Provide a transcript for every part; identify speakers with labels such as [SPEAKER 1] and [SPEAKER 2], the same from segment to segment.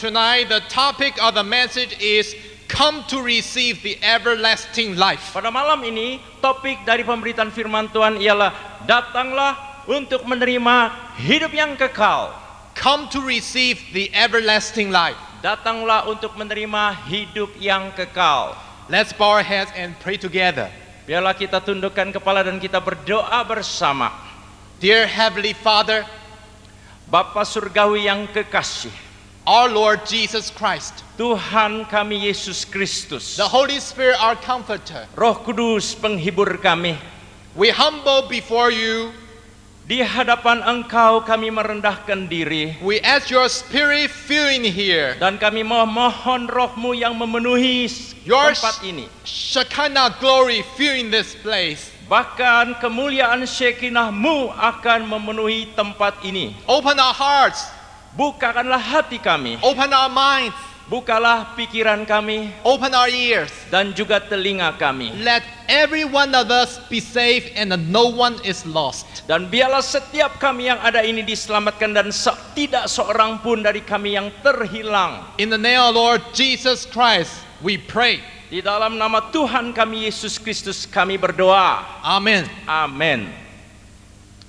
[SPEAKER 1] Tonight, the topic of the message is come to receive the everlasting life.
[SPEAKER 2] Pada malam ini, topik dari pemberitaan firman Tuhan ialah datanglah untuk menerima hidup yang kekal.
[SPEAKER 1] Come to receive the everlasting life.
[SPEAKER 2] Datanglah untuk menerima hidup yang kekal.
[SPEAKER 1] Let's bow our heads and pray together.
[SPEAKER 2] Biarlah kita tundukkan kepala dan kita berdoa bersama.
[SPEAKER 1] Dear Heavenly Father,
[SPEAKER 2] Bapa surgawi yang kekasih,
[SPEAKER 1] our Lord Jesus Christ,
[SPEAKER 2] Tuhan kami Yesus Kristus,
[SPEAKER 1] the Holy Spirit, our comforter,
[SPEAKER 2] Roh Kudus penghibur kami,
[SPEAKER 1] we humble before you.
[SPEAKER 2] di hadapan Engkau kami merendahkan diri.
[SPEAKER 1] We ask your Spirit fill in here.
[SPEAKER 2] Dan kami mohon Roh-Mu yang memenuhi
[SPEAKER 1] Your
[SPEAKER 2] tempat ini.
[SPEAKER 1] Shekinah glory fill in this place.
[SPEAKER 2] Bahkan kemuliaan Shekinah-Mu akan memenuhi tempat ini.
[SPEAKER 1] Open our hearts.
[SPEAKER 2] Bukakanlah hati kami.
[SPEAKER 1] Open our minds.
[SPEAKER 2] Bukalah pikiran kami.
[SPEAKER 1] Open our ears.
[SPEAKER 2] Dan juga telinga kami.
[SPEAKER 1] Let every one of us be saved and no one is lost.
[SPEAKER 2] Dan biarlah setiap kami yang ada ini diselamatkan dan tidak seorang pun dari kami yang terhilang.
[SPEAKER 1] In the name of Lord Jesus Christ, we pray.
[SPEAKER 2] Di dalam nama Tuhan kami Yesus Kristus kami berdoa.
[SPEAKER 1] Amen.
[SPEAKER 2] Amin.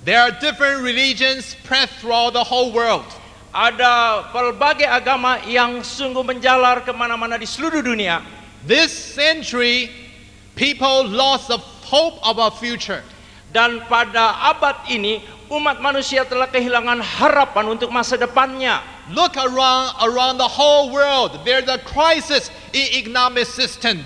[SPEAKER 1] There are different religions spread throughout the whole world.
[SPEAKER 2] Ada berbagai agama yang sungguh menjalar kemana-mana di seluruh dunia.
[SPEAKER 1] This century, people lost the hope of a future.
[SPEAKER 2] Dan pada abad ini, umat manusia telah kehilangan harapan untuk masa depannya.
[SPEAKER 1] Look around the whole world. There's a crisis in economic system.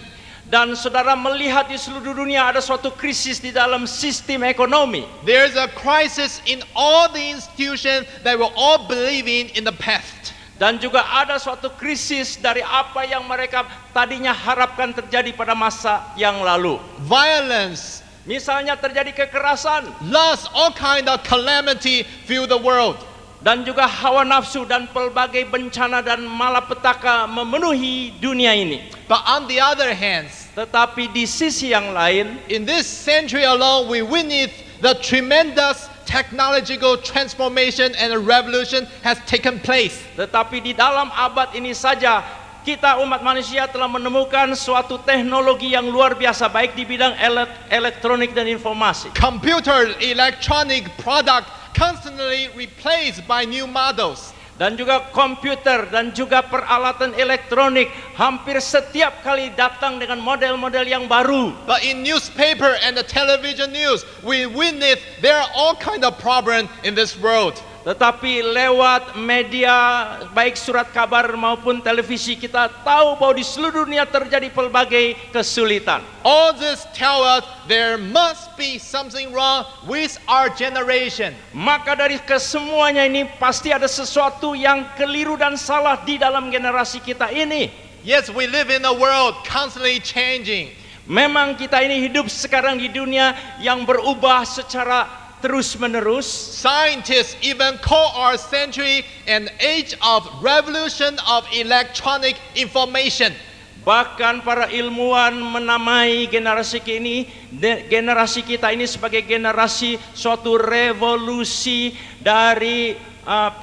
[SPEAKER 2] Dan saudara melihat di seluruh dunia ada suatu krisis di dalam sistem ekonomi.
[SPEAKER 1] There's a crisis in all the institutions that were all believing in the past.
[SPEAKER 2] Dan juga ada suatu krisis dari apa yang mereka tadinya harapkan terjadi pada masa yang lalu.
[SPEAKER 1] Violence,
[SPEAKER 2] Misalnya terjadi kekerasan,
[SPEAKER 1] loss, all kind of calamity fill the world.
[SPEAKER 2] dan juga hawa nafsu dan pelbagai bencana dan malapetaka memenuhi dunia ini.
[SPEAKER 1] But on the other hand,
[SPEAKER 2] Tetapi di sisi yang lain,
[SPEAKER 1] in this century alone, we witness the tremendous technological transformation and a revolution has taken place.
[SPEAKER 2] tetapi di dalam abad ini saja kita umat manusia telah menemukan suatu teknologi yang luar biasa baik di bidang elektronik dan informasi.
[SPEAKER 1] Computer, electronic product constantly replaced by new models.
[SPEAKER 2] Dan juga komputer dan juga peralatan elektronik hampir setiap kali datang dengan model-model yang baru.
[SPEAKER 1] But in newspaper and the television news, we witness there are all kind of problems in this world.
[SPEAKER 2] Tetapi lewat media baik surat kabar maupun televisi kita tahu bahwa di seluruh dunia terjadi pelbagai kesulitan.
[SPEAKER 1] All this tell us there must be something wrong with our generation.
[SPEAKER 2] Maka dari kesemuanya ini pasti ada sesuatu yang keliru dan salah di dalam generasi kita ini.
[SPEAKER 1] Yes, we live in a world constantly changing.
[SPEAKER 2] Memang kita ini hidup sekarang di dunia yang berubah secara terus-menerus.
[SPEAKER 1] Scientists even call our century an age of revolution of electronic information.
[SPEAKER 2] Bahkan para ilmuwan menamai generasi kita ini sebagai generasi suatu revolusi dari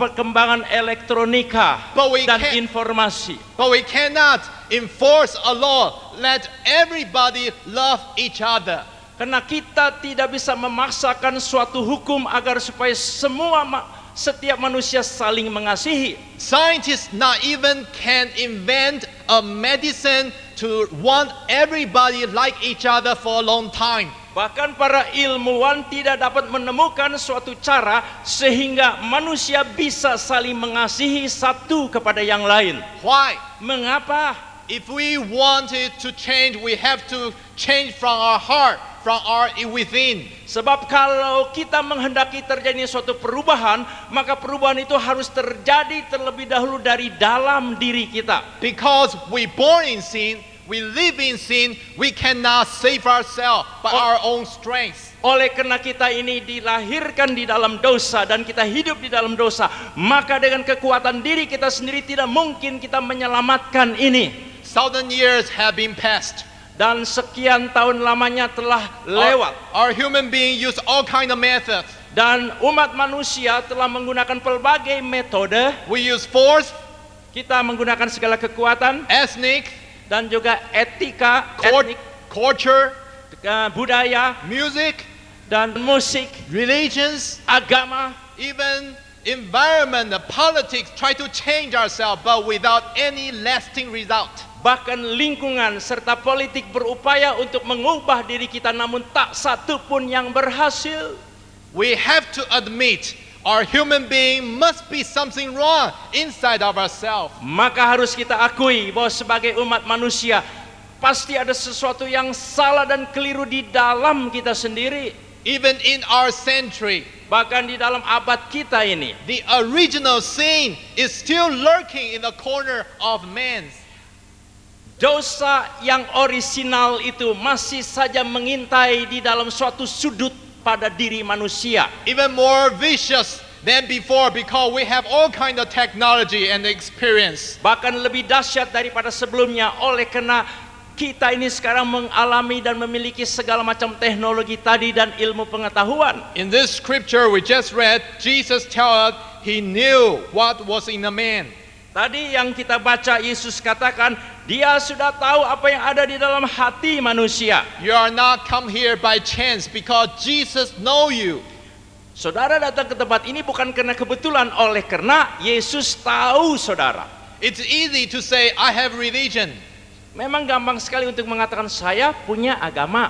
[SPEAKER 2] perkembangan elektronika dan informasi.
[SPEAKER 1] But we cannot enforce a law. Let everybody love each other.
[SPEAKER 2] Karena kita tidak bisa memaksakan suatu hukum agar supaya setiap manusia saling mengasihi.
[SPEAKER 1] Scientists not even can invent a medicine to want everybody like each other for a long time.
[SPEAKER 2] Bahkan para ilmuwan tidak dapat menemukan suatu cara sehingga manusia bisa saling mengasihi satu kepada yang lain.
[SPEAKER 1] Why?
[SPEAKER 2] Mengapa?
[SPEAKER 1] If we wanted to change, we have to change from our heart, from our within.
[SPEAKER 2] Sebab kalau kita menghendaki terjadi suatu perubahan, maka perubahan itu harus terjadi terlebih dahulu dari dalam diri kita.
[SPEAKER 1] Because we born in sin, we live in sin, we cannot save ourselves by our own strength.
[SPEAKER 2] Oleh karena kita ini dilahirkan di dalam dosa dan kita hidup di dalam dosa, maka dengan kekuatan diri kita sendiri tidak mungkin kita menyelamatkan ini.
[SPEAKER 1] 1,000 years have been passed.
[SPEAKER 2] Dan sekian tahun lamanya telah lewat.
[SPEAKER 1] Our human being use all kind of methods.
[SPEAKER 2] Dan umat manusia telah menggunakan pelbagai metode.
[SPEAKER 1] We use force.
[SPEAKER 2] Kita menggunakan segala kekuatan
[SPEAKER 1] ethnic,
[SPEAKER 2] dan juga etika, etnik,
[SPEAKER 1] culture,
[SPEAKER 2] budaya,
[SPEAKER 1] music,
[SPEAKER 2] dan musik,
[SPEAKER 1] religions,
[SPEAKER 2] agama,
[SPEAKER 1] even environment, politics, try to change ourselves, but without any lasting result.
[SPEAKER 2] bahkan lingkungan serta politik berupaya untuk mengubah diri kita, namun tak satu pun yang berhasil.
[SPEAKER 1] We have to admit our human being must be something wrong inside of ourselves.
[SPEAKER 2] Maka harus kita akui bahwa sebagai umat manusia pasti ada sesuatu yang salah dan keliru di dalam kita sendiri.
[SPEAKER 1] Even in our century,
[SPEAKER 2] Bahkan di dalam abad kita ini,
[SPEAKER 1] the original sin is still lurking in the corner of man.
[SPEAKER 2] dosa yang orisinal itu masih saja mengintai di dalam suatu sudut pada diri manusia.
[SPEAKER 1] Even more vicious than before because we have all kind of technology and experience.
[SPEAKER 2] Bahkan lebih dahsyat daripada sebelumnya oleh karena kita ini sekarang mengalami dan memiliki segala macam teknologi tadi dan ilmu pengetahuan.
[SPEAKER 1] In this scripture we just read, Jesus tells us he knew what was in a man.
[SPEAKER 2] Tadi yang kita baca, Yesus katakan dia sudah tahu apa yang ada di dalam hati manusia.
[SPEAKER 1] You are not come here by chance because Jesus know you.
[SPEAKER 2] Saudara datang ke tempat ini bukan karena kebetulan, oleh karena Yesus tahu saudara.
[SPEAKER 1] It's easy to say I have religion.
[SPEAKER 2] Memang gampang sekali untuk mengatakan saya punya agama.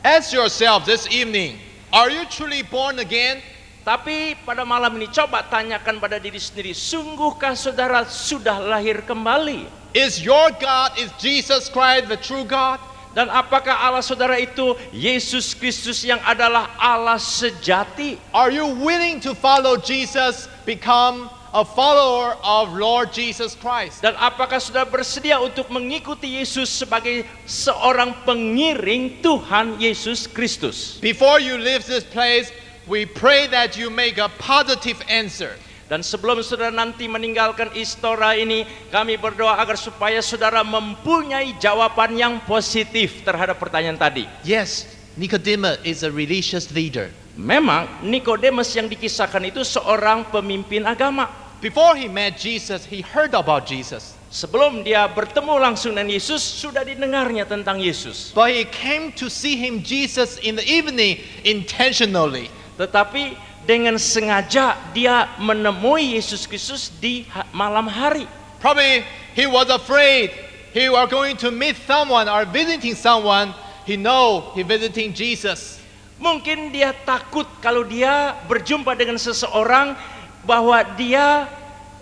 [SPEAKER 1] Ask yourself this evening, are you truly born again?
[SPEAKER 2] Tapi pada malam ini coba tanyakan pada diri sendiri, sungguhkah saudara sudah lahir kembali?
[SPEAKER 1] Is your God, is Jesus Christ the true God?
[SPEAKER 2] Dan apakah Allah saudara itu Yesus Kristus yang adalah Allah sejati?
[SPEAKER 1] Are you willing to follow Jesus, become a follower of Lord Jesus Christ?
[SPEAKER 2] Dan apakah sudah bersedia untuk mengikuti Yesus sebagai seorang pengiring Tuhan Yesus Kristus?
[SPEAKER 1] Before you leave this place, we pray that you make a positive answer.
[SPEAKER 2] Dan sebelum saudara nanti meninggalkan istora ini, kami berdoa agar supaya saudara mempunyai jawaban yang positif terhadap pertanyaan tadi.
[SPEAKER 1] Yes, Nicodemus is a religious leader.
[SPEAKER 2] Memang Nikodemus yang dikisahkan itu seorang pemimpin agama.
[SPEAKER 1] Before he met Jesus, he heard about Jesus.
[SPEAKER 2] Sebelum dia bertemu langsung dengan Yesus, sudah didengarnya tentang Yesus.
[SPEAKER 1] But he came to see him, Jesus, in the evening intentionally.
[SPEAKER 2] Tetapi dengan sengaja dia menemui Yesus Kristus di malam hari.
[SPEAKER 1] Probably he was afraid he was going to meet someone or visiting someone. He know he visiting Jesus.
[SPEAKER 2] Mungkin dia takut kalau dia berjumpa dengan seseorang bahwa dia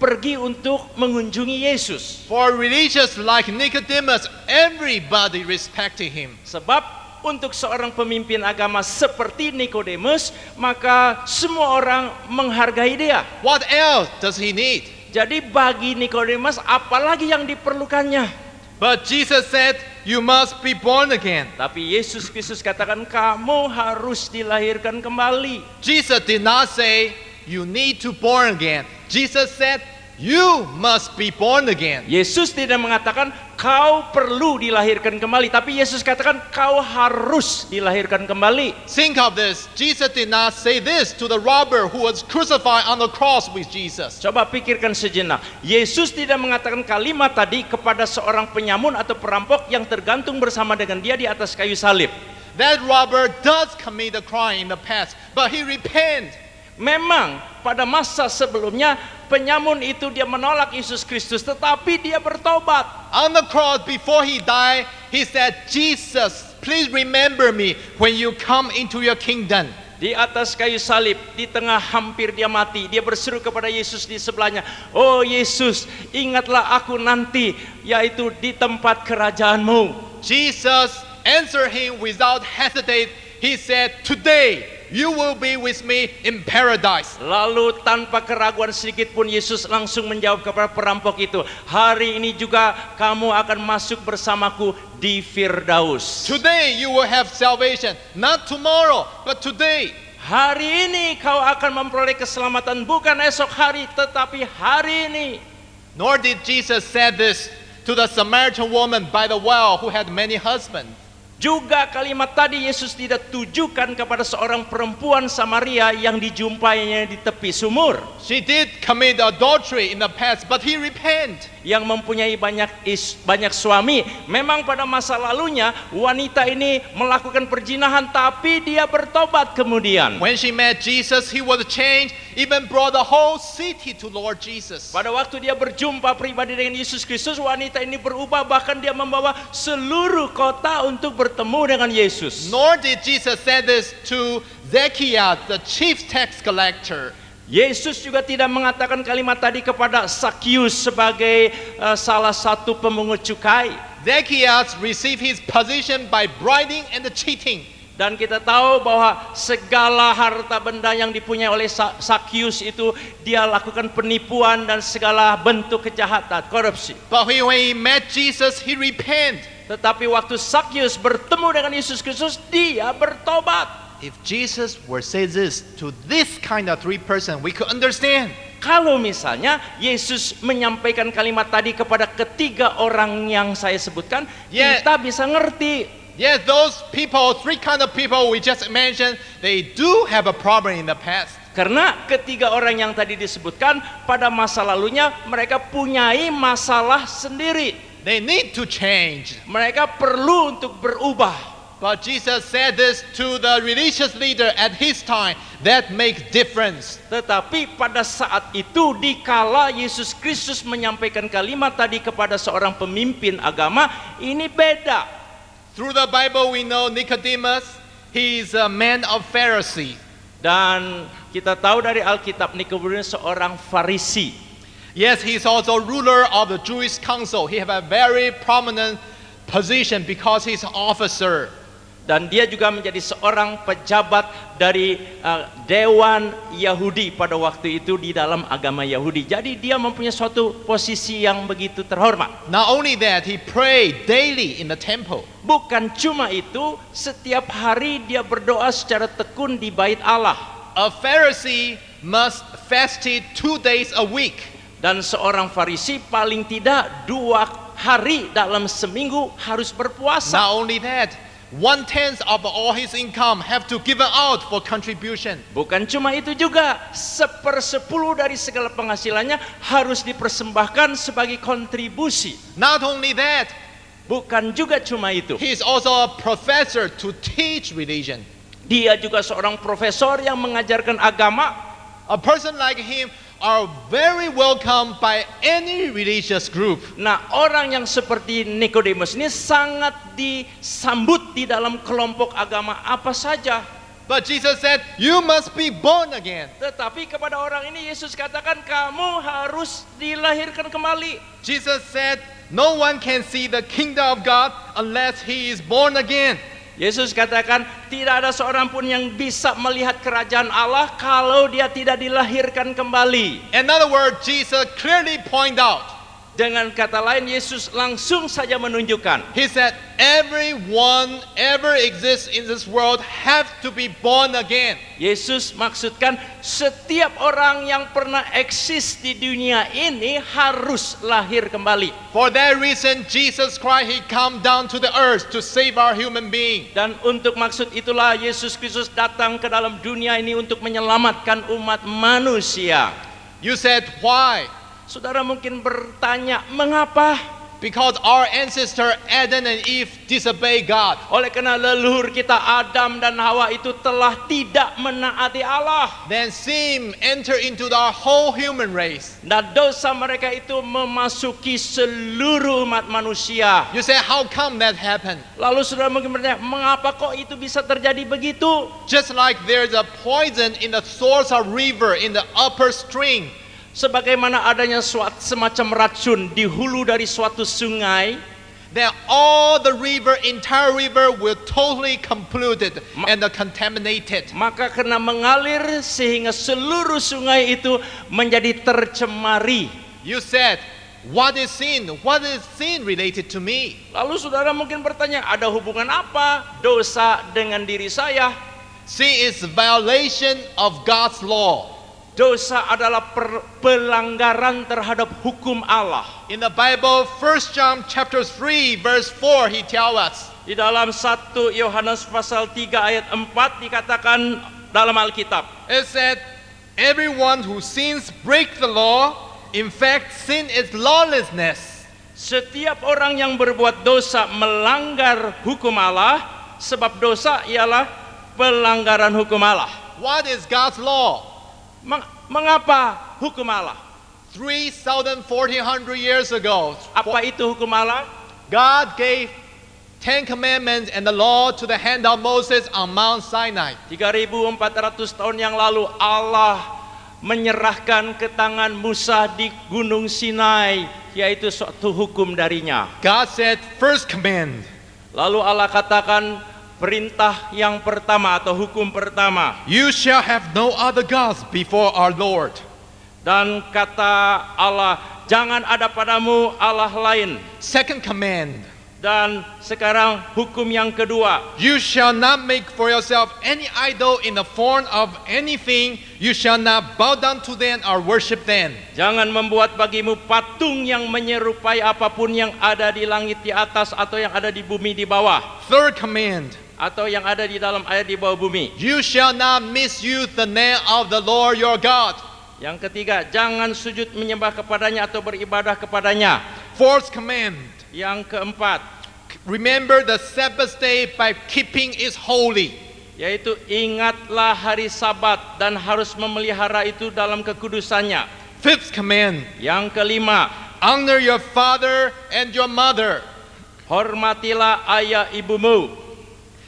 [SPEAKER 2] pergi untuk mengunjungi Yesus.
[SPEAKER 1] For religious like Nicodemus, everybody respecting him.
[SPEAKER 2] Sebab untuk seorang pemimpin agama seperti Nikodemus, maka semua orang menghargai dia.
[SPEAKER 1] What else does he need?
[SPEAKER 2] Jadi bagi Nikodemus apalagi yang diperlukannya?
[SPEAKER 1] But Jesus said, you must be born again.
[SPEAKER 2] Tapi Yesus Kristus katakan kamu harus dilahirkan kembali.
[SPEAKER 1] Jesus did not say, you need to born again. Jesus said, you must be born again.
[SPEAKER 2] Yesus tidak mengatakan kau perlu dilahirkan kembali, tapi Yesus katakan kau harus dilahirkan kembali.
[SPEAKER 1] Think of this. Jesus did not say this to the robber who was crucified on the cross with Jesus.
[SPEAKER 2] Coba pikirkan sejenak. Yesus tidak mengatakan kalimat tadi kepada seorang penyamun atau perampok yang tergantung bersama dengan dia di atas kayu salib.
[SPEAKER 1] That robber does commit a crime in the past, but he repent.
[SPEAKER 2] Memang pada masa sebelumnya penyamun itu dia menolak Yesus Kristus, tetapi dia bertobat.
[SPEAKER 1] On the cross before he died, he said, Jesus, please remember me when you come into your kingdom.
[SPEAKER 2] Di atas kayu salib, di tengah hampir dia mati, dia berseru kepada Yesus di sebelahnya, oh Yesus, ingatlah aku nanti, yaitu di tempat kerajaanmu.
[SPEAKER 1] Jesus answered him without hesitate. He said, today you will be with me in paradise.
[SPEAKER 2] Lalu tanpa keraguan sedikit pun Yesus langsung menjawab kepada perampok itu, hari ini juga kamu akan masuk bersamaku di Firdaus.
[SPEAKER 1] Today you will have salvation, not tomorrow, but today.
[SPEAKER 2] Hari ini kau akan memperoleh keselamatan, bukan esok hari, tetapi hari ini.
[SPEAKER 1] Nor did Jesus say this to the Samaritan woman by the well who had many husbands.
[SPEAKER 2] Juga kalimat tadi Yesus tidak tujukan kepada seorang perempuan Samaria yang dijumpainya di tepi sumur,
[SPEAKER 1] She did commit adultery in the past, but he repent.
[SPEAKER 2] yang mempunyai banyak suami. Memang pada masa lalunya wanita ini melakukan perzinahan, tapi dia bertobat kemudian.
[SPEAKER 1] When she met Jesus, he was changed, even brought the whole city to Lord Jesus.
[SPEAKER 2] Pada waktu dia berjumpa pribadi dengan Yesus Kristus, wanita ini berubah, bahkan dia membawa seluruh kota untuk bertemu dengan Yesus.
[SPEAKER 1] Nor did Jesus say this to Zacchaeus, the chief tax collector.
[SPEAKER 2] Yesus juga tidak mengatakan kalimat tadi kepada Sakius sebagai salah satu pemungut cukai.
[SPEAKER 1] Zacchaeus received his position by bribing and cheating.
[SPEAKER 2] Dan kita tahu bahwa segala harta benda yang dipunyai oleh Sakius itu dia lakukan penipuan dan segala bentuk kejahatan, korupsi.
[SPEAKER 1] But when he met Jesus, he repented.
[SPEAKER 2] Tetapi waktu Sakius bertemu dengan Yesus Kristus, dia bertobat.
[SPEAKER 1] If Jesus were say this to this kind of three person, we could understand.
[SPEAKER 2] Kalau misalnya Yesus menyampaikan kalimat tadi kepada ketiga orang yang saya sebutkan,
[SPEAKER 1] Yeah.
[SPEAKER 2] kita bisa ngerti.
[SPEAKER 1] Yes, those people, three kind of people we just mentioned, they do have a problem in the past.
[SPEAKER 2] Karena ketiga orang yang tadi disebutkan pada masa lalunya mereka punyai masalah sendiri.
[SPEAKER 1] They need to change.
[SPEAKER 2] Mereka perlu untuk berubah.
[SPEAKER 1] But Jesus said this to the religious leader at his time. That makes difference.
[SPEAKER 2] Tetapi pada saat itu dikala Yesus Kristus menyampaikan kalimat tadi kepada seorang pemimpin agama, ini beda.
[SPEAKER 1] Through the Bible we know Nicodemus, he is a man of Pharisee.
[SPEAKER 2] Dan kita tahu dari Alkitab Nikodemus seorang Farisi.
[SPEAKER 1] Yes, he's also ruler of the Jewish council. He have a very prominent position because he's an officer.
[SPEAKER 2] Dan dia juga menjadi seorang pejabat dari Dewan Yahudi pada waktu itu di dalam agama Yahudi. Jadi dia mempunyai suatu posisi yang begitu terhormat.
[SPEAKER 1] Not only that, he prayed daily in the temple.
[SPEAKER 2] Bukan cuma itu, setiap hari dia berdoa secara tekun di bait Allah.
[SPEAKER 1] A Pharisee must fast 2 days a week.
[SPEAKER 2] Dan seorang Farisi paling tidak 2 hari dalam seminggu harus berpuasa.
[SPEAKER 1] Not only that, 1/10 of all his income have to give out for contribution.
[SPEAKER 2] Bukan cuma itu juga, 1/10 dari segala penghasilannya harus dipersembahkan sebagai kontribusi.
[SPEAKER 1] Not only that,
[SPEAKER 2] Bukan juga cuma itu,
[SPEAKER 1] he is also a professor to teach religion.
[SPEAKER 2] dia juga seorang profesor yang mengajarkan agama.
[SPEAKER 1] A person like him are very welcome by any religious group.
[SPEAKER 2] Nah, orang yang seperti Nikodemus ini sangat disambut di dalam kelompok agama apa saja.
[SPEAKER 1] But Jesus said, you must be born again.
[SPEAKER 2] Tetapi kepada orang ini Yesus katakan kamu harus dilahirkan kembali.
[SPEAKER 1] Jesus said, no one can see the kingdom of God unless he is born again.
[SPEAKER 2] Yesus katakan tidak ada seorang pun yang bisa melihat kerajaan Allah kalau dia tidak dilahirkan kembali.
[SPEAKER 1] In other words, Jesus clearly point out.
[SPEAKER 2] Dengan kata lain, Yesus langsung saja menunjukkan.
[SPEAKER 1] He said, everyone ever exists in this world have to be born again.
[SPEAKER 2] Yesus maksudkan setiap orang yang pernah eksis di dunia ini harus lahir kembali.
[SPEAKER 1] For that reason, Jesus Christ, he come down to the earth to save our human being.
[SPEAKER 2] Dan untuk maksud itulah Yesus Kristus datang ke dalam dunia ini untuk menyelamatkan umat manusia.
[SPEAKER 1] You said, why?
[SPEAKER 2] Saudara mungkin bertanya, mengapa?
[SPEAKER 1] Because our ancestor Adam and Eve disobey God.
[SPEAKER 2] Oleh karena leluhur kita Adam dan Hawa itu telah tidak menaati Allah.
[SPEAKER 1] Then sin enter into the whole human race.
[SPEAKER 2] Dan dosa mereka itu memasuki seluruh umat manusia.
[SPEAKER 1] You say, how come that happened?
[SPEAKER 2] Lalu saudara mungkin bertanya, mengapa kok itu bisa terjadi begitu?
[SPEAKER 1] Just like there's a poison in the source of river in the upper stream.
[SPEAKER 2] Sebagaimana adanya semacam racun di hulu dari suatu sungai,
[SPEAKER 1] then all the river, entire river will totally polluted and contaminated.
[SPEAKER 2] maka karena mengalir sehingga seluruh sungai itu menjadi tercemari.
[SPEAKER 1] You said, what is sin? What is sin related to me?
[SPEAKER 2] Lalu saudara mungkin bertanya, ada hubungan apa dosa dengan diri saya?
[SPEAKER 1] Sin is violation of God's law.
[SPEAKER 2] dosa adalah pelanggaran terhadap hukum Allah.
[SPEAKER 1] In the Bible, 1 John chapter 3 verse 4, he tells us,
[SPEAKER 2] Di dalam 1 Yohanes pasal 3 ayat 4 dikatakan dalam Alkitab,
[SPEAKER 1] it said, everyone who sins break the law. In fact, sin is lawlessness.
[SPEAKER 2] setiap orang yang berbuat dosa melanggar hukum Allah, sebab dosa ialah pelanggaran hukum Allah.
[SPEAKER 1] What is God's law?
[SPEAKER 2] Mengapa hukum Allah?
[SPEAKER 1] 3,400 years ago,
[SPEAKER 2] Apa itu hukum Allah?
[SPEAKER 1] God gave 10 commandments and the law to the hand of Moses on Mount Sinai.
[SPEAKER 2] 3.400 tahun yang lalu Allah menyerahkan ke tangan Musa di Gunung Sinai, yaitu suatu hukum darinya.
[SPEAKER 1] God said, first command,
[SPEAKER 2] Lalu Allah katakan perintah yang pertama atau hukum pertama.
[SPEAKER 1] you shall have no other gods before our Lord.
[SPEAKER 2] Dan kata Allah, jangan ada padamu Allah lain.
[SPEAKER 1] Second command,
[SPEAKER 2] Dan sekarang hukum yang kedua,
[SPEAKER 1] you shall not make for yourself any idol in the form of anything. You shall not bow down to them or worship them.
[SPEAKER 2] jangan membuat bagimu patung yang menyerupai apapun yang ada di langit di atas atau yang ada di bumi di bawah,
[SPEAKER 1] Third command,
[SPEAKER 2] atau yang ada di dalam air di bawah bumi.
[SPEAKER 1] you shall not misuse the name of the Lord your God.
[SPEAKER 2] Yang ketiga, jangan sujud menyembah kepadanya atau beribadah kepadanya.
[SPEAKER 1] Fourth command,
[SPEAKER 2] Yang keempat,
[SPEAKER 1] remember the Sabbath day by keeping it holy.
[SPEAKER 2] yaitu ingatlah hari Sabat dan harus memelihara itu dalam kekudusannya.
[SPEAKER 1] Fifth command,
[SPEAKER 2] Yang kelima,
[SPEAKER 1] honor your father and your mother.
[SPEAKER 2] hormatilah ayah ibumu.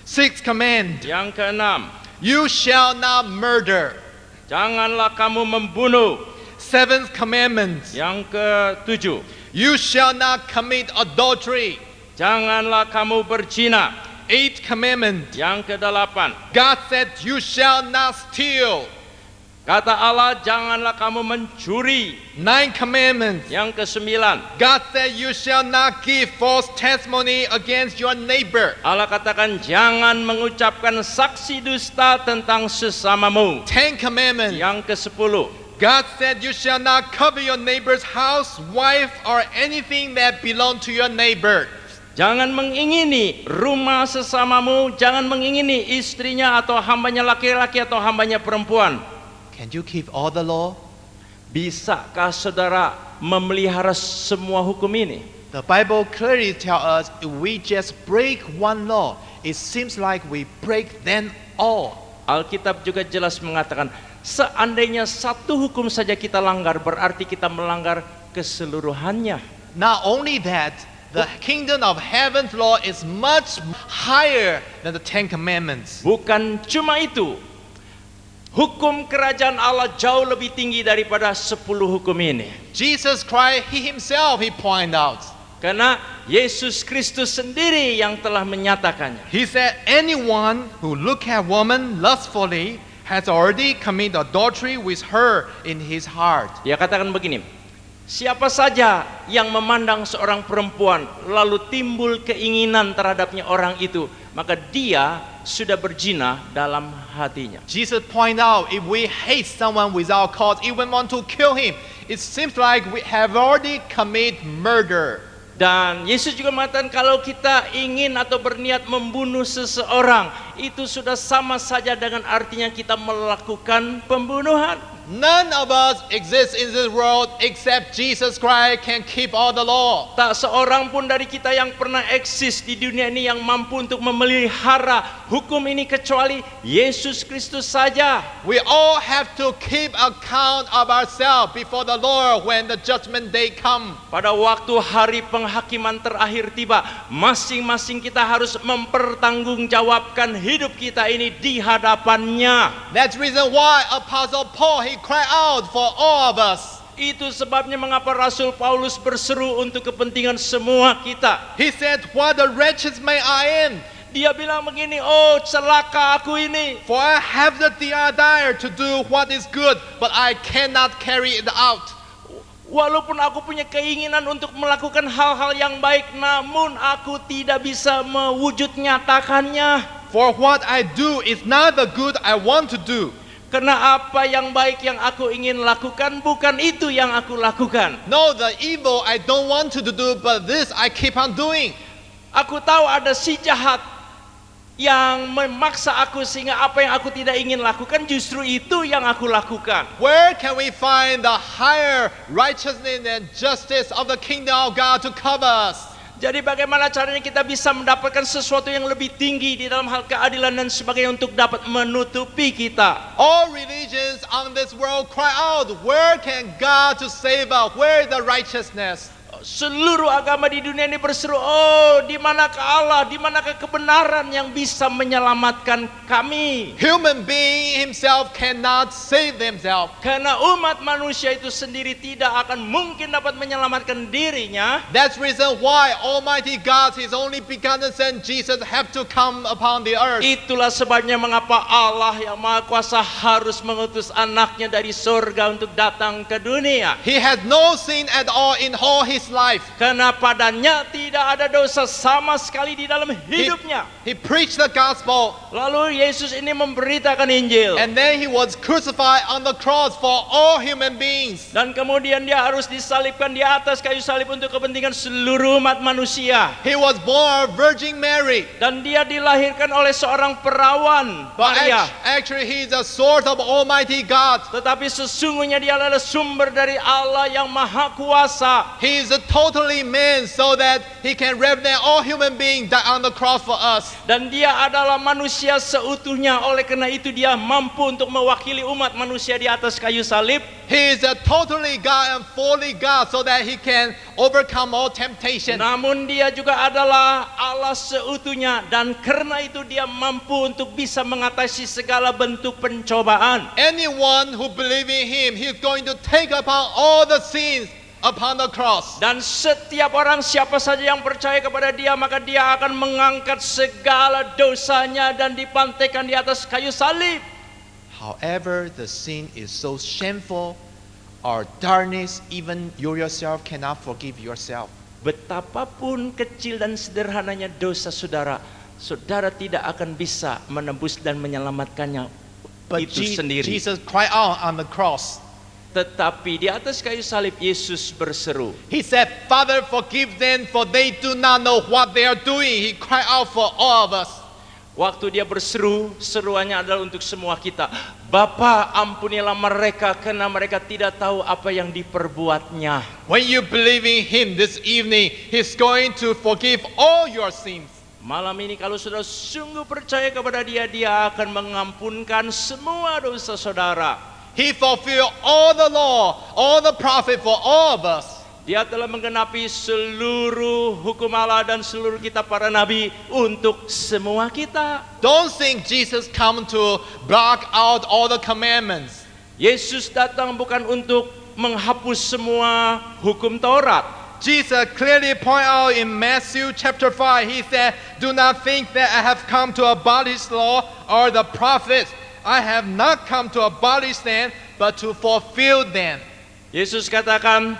[SPEAKER 1] Sixth command,
[SPEAKER 2] Yang keenam,
[SPEAKER 1] you shall not murder.
[SPEAKER 2] janganlah kamu membunuh.
[SPEAKER 1] Seventh commandment,
[SPEAKER 2] Yang ketujuh,
[SPEAKER 1] you shall not commit adultery.
[SPEAKER 2] janganlah kamu berzina.
[SPEAKER 1] Eighth commandment,
[SPEAKER 2] Yang kedelapan,
[SPEAKER 1] God said you shall not steal.
[SPEAKER 2] kata Allah, janganlah kamu mencuri.
[SPEAKER 1] Ninth commandment,
[SPEAKER 2] Yang kesembilan,
[SPEAKER 1] God said you shall not give false testimony against your neighbor.
[SPEAKER 2] Allah katakan jangan mengucapkan saksi dusta tentang sesamamu.
[SPEAKER 1] Ten commandments,
[SPEAKER 2] Yang kesepuluh,
[SPEAKER 1] God said you shall not covet your neighbor's house, wife, or anything that belong to your neighbor.
[SPEAKER 2] jangan mengingini rumah sesamamu, jangan mengingini istrinya atau hambanya laki-laki atau hambanya perempuan.
[SPEAKER 1] Can you keep all the law?
[SPEAKER 2] Bisakah saudara memelihara semua hukum ini?
[SPEAKER 1] The Bible clearly tells us if we just break one law, it seems like we break them all.
[SPEAKER 2] Alkitab juga jelas mengatakan, seandainya satu hukum saja kita langgar, berarti kita melanggar keseluruhannya.
[SPEAKER 1] Not only that, the kingdom of heaven's law is much higher than the Ten Commandments.
[SPEAKER 2] Bukan cuma itu, hukum kerajaan Allah jauh lebih tinggi daripada 10 hukum ini.
[SPEAKER 1] Jesus Christ, He Himself, He pointed out.
[SPEAKER 2] Karena Yesus Kristus sendiri yang telah menyatakannya.
[SPEAKER 1] He said, anyone who look at woman lustfully has already committed adultery with her in his heart.
[SPEAKER 2] Dia katakan begini, siapa saja yang memandang seorang perempuan lalu timbul keinginan terhadapnya orang itu, maka dia sudah berzina dalam hatinya.
[SPEAKER 1] Jesus pointed out, if we hate someone without cause, even want to kill him, it seems like we have already committed murder.
[SPEAKER 2] Dan Yesus juga mengatakan kalau kita ingin atau berniat membunuh seseorang, itu sudah sama saja dengan artinya kita melakukan pembunuhan.
[SPEAKER 1] None of us exist in this world except Jesus Christ can keep all the law.
[SPEAKER 2] Tak seorang pun dari kita yang pernah eksis di dunia ini yang mampu untuk memelihara hukum ini kecuali Yesus Kristus saja.
[SPEAKER 1] We all have to keep account of ourselves before the Lord when the judgment day come.
[SPEAKER 2] Pada waktu hari penghakiman terakhir tiba, masing-masing kita harus mempertanggungjawabkan hidup kita ini di hadapannya.
[SPEAKER 1] That's reason why Apostle Paul, he cried out for all of us.
[SPEAKER 2] Itu sebabnya mengapa Rasul Paulus berseru untuk kepentingan semua kita.
[SPEAKER 1] He said, what a wretched man I am.
[SPEAKER 2] Dia bilang begini, oh celaka aku ini.
[SPEAKER 1] For I have the desire to do what is good, but I cannot carry it out.
[SPEAKER 2] Walaupun aku punya keinginan untuk melakukan hal-hal yang baik, namun aku tidak bisa mewujud nyatakannya.
[SPEAKER 1] For what I do is not the good I want to do.
[SPEAKER 2] Karena apa yang baik yang aku ingin lakukan bukan itu yang aku lakukan.
[SPEAKER 1] No, the evil I don't want to do, but this I keep on doing.
[SPEAKER 2] Aku tahu ada si jahat yang memaksa aku sehingga apa yang aku tidak ingin lakukan justru itu yang aku lakukan.
[SPEAKER 1] Where can we find the higher righteousness and justice of the kingdom of God to cover us?
[SPEAKER 2] Jadi bagaimana caranya kita bisa mendapatkan sesuatu yang lebih tinggi di dalam hal keadilan dan sebagainya untuk dapat menutupi kita.
[SPEAKER 1] All religions on this world cry out, where can God to save us? Where is the righteousness?
[SPEAKER 2] Seluruh agama di dunia ini berseru, oh di manakah Allah, di manakah kebenaran yang bisa menyelamatkan kami?
[SPEAKER 1] Human being himself cannot save themselves.
[SPEAKER 2] Karena umat manusia itu sendiri tidak akan mungkin dapat menyelamatkan dirinya.
[SPEAKER 1] That's reason why Almighty God, His only begotten Son Jesus, have to come upon the earth.
[SPEAKER 2] Itulah sebabnya mengapa Allah yang Maha Kuasa harus mengutus anaknya dari surga untuk datang ke dunia.
[SPEAKER 1] He had no sin at all in all His life.
[SPEAKER 2] Karena padanya tidak ada dosa sama sekali di dalam hidupnya.
[SPEAKER 1] He preached the gospel,
[SPEAKER 2] Lalu Yesus ini memberitakan Injil.
[SPEAKER 1] and then He was crucified on the cross for all human beings.
[SPEAKER 2] Dan kemudian dia harus disalibkan di atas kayu salib untuk kepentingan seluruh umat manusia.
[SPEAKER 1] He was born of Virgin Mary.
[SPEAKER 2] Dan dia dilahirkan oleh seorang perawan,
[SPEAKER 1] But
[SPEAKER 2] Maria.
[SPEAKER 1] actually, He is the source of Almighty God.
[SPEAKER 2] Tetapi sesungguhnya dia adalah sumber dari Allah yang Maha Kuasa.
[SPEAKER 1] He is a totally man, so that He can represent all human beings die on the cross for us.
[SPEAKER 2] Dan dia adalah manusia seutuhnya. Oleh karena itu dia mampu untuk mewakili umat manusia di atas kayu salib.
[SPEAKER 1] He is a totally God and fully God, so that He can overcome all temptation.
[SPEAKER 2] Namun dia juga adalah Allah seutuhnya. Dan karena itu dia mampu untuk bisa mengatasi segala bentuk pencobaan.
[SPEAKER 1] Anyone who believes in Him, He's going to take upon all the sins upon the cross.
[SPEAKER 2] Dan setiap orang siapa saja yang percaya kepada dia, maka dia akan mengangkat segala dosanya dan dipantaikan di atas kayu salib.
[SPEAKER 1] However, the sin is so shameful or darkness, even you yourself cannot forgive yourself.
[SPEAKER 2] Betapapun kecil dan sederhananya dosa saudara, saudara tidak akan bisa menebus dan menyelamatkannya
[SPEAKER 1] But
[SPEAKER 2] itu sendiri.
[SPEAKER 1] Jesus cried out on the cross.
[SPEAKER 2] Tetapi di atas kayu salib Yesus berseru.
[SPEAKER 1] He said, Father, forgive them, for they do not know what they are doing. He cried out for all of us.
[SPEAKER 2] Waktu dia berseru, seruannya adalah untuk semua kita. Bapa, ampunilah mereka karena mereka tidak tahu apa yang diperbuatnya.
[SPEAKER 1] When you believe in Him this evening, He's going to forgive all your sins.
[SPEAKER 2] Malam ini kalau saudara sungguh percaya kepada dia, dia akan mengampunkan semua dosa saudara.
[SPEAKER 1] He fulfilled all the law, all the prophet for all of us.
[SPEAKER 2] Dia telah menggenapi seluruh hukum Allah dan seluruh kitab para nabi untuk semua kita.
[SPEAKER 1] Don't think Jesus come to block out all the commandments.
[SPEAKER 2] Yesus datang bukan untuk menghapus semua hukum Taurat.
[SPEAKER 1] Jesus clearly point out in Matthew chapter 5, He said, do not think that I have come to abolish law or the prophets. I have not come to abolish them, but to fulfill them.
[SPEAKER 2] Yesus katakan,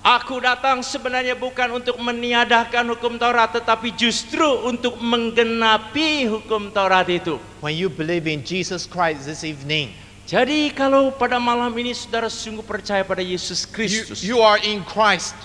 [SPEAKER 2] aku datang sebenarnya bukan untuk meniadakan hukum Taurat, tetapi justru untuk menggenapi hukum Taurat itu.
[SPEAKER 1] When you believe in Jesus Christ this evening,
[SPEAKER 2] Jadi kalau pada malam ini saudara sungguh percaya pada Yesus Kristus
[SPEAKER 1] you are in Christ.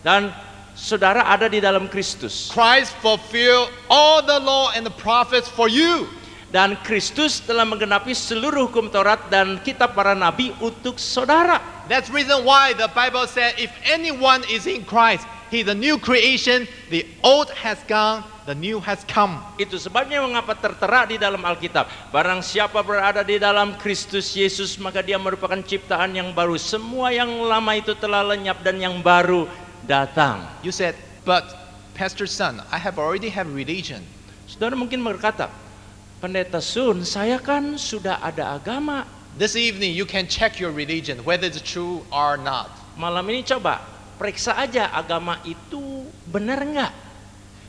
[SPEAKER 2] dan saudara ada di dalam Kristus,
[SPEAKER 1] Christ fulfilled all the law and the prophets for you.
[SPEAKER 2] dan Kristus telah menggenapi seluruh hukum Taurat dan kitab para nabi untuk saudara.
[SPEAKER 1] That's reason why the Bible said, if anyone is in Christ, he's a new creation. The old has gone, the new has come.
[SPEAKER 2] Itu sebabnya mengapa tertera di dalam Alkitab, barang siapa berada di dalam Kristus Yesus, maka dia merupakan ciptaan yang baru. Semua yang lama itu telah lenyap dan yang baru datang.
[SPEAKER 1] You said, but Pastor Son, I have already have religion.
[SPEAKER 2] Saudara mungkin berkata, Pendeta Sun, saya kan sudah ada agama.
[SPEAKER 1] This evening you can check your religion, whether it's true or not.
[SPEAKER 2] Malam ini coba periksa aja agama itu benar enggak?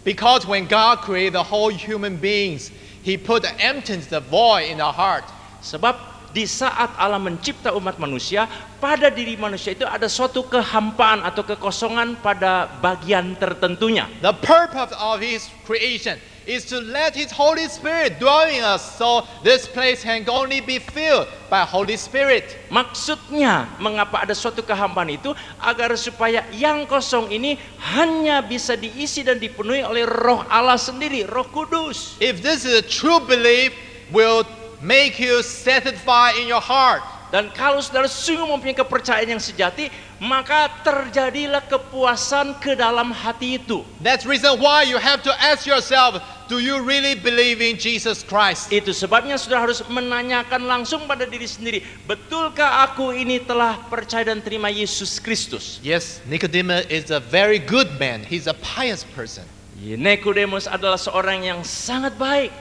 [SPEAKER 1] Because when God created the whole human beings, He put the emptiness, the void in our heart.
[SPEAKER 2] Sebab di saat Allah mencipta umat manusia, pada diri manusia itu ada suatu kehampaan atau kekosongan pada bagian tertentunya.
[SPEAKER 1] The purpose of His creation, is to let His Holy Spirit dwell in us, so this place can only be filled by Holy Spirit.
[SPEAKER 2] Maksudnya, mengapa ada suatu kehambaan itu? Agar supaya yang kosong ini hanya bisa diisi dan dipenuhi oleh Roh Allah sendiri, Roh Kudus.
[SPEAKER 1] If this is a true belief, will make you satisfied in your heart.
[SPEAKER 2] Dan kalau saudara sungguh mempunyai kepercayaan yang sejati, maka terjadilah kepuasan ke dalam hati itu.
[SPEAKER 1] That's reason why you have to ask yourself, do you really believe in Jesus Christ?
[SPEAKER 2] Itu sebabnya saudara harus menanyakan langsung pada diri sendiri, betulkah aku ini telah percaya dan terima Yesus Kristus?
[SPEAKER 1] Yes, Nicodemus is a very good man. He's a pious person.
[SPEAKER 2] Nikodemus adalah seorang yang sangat baik.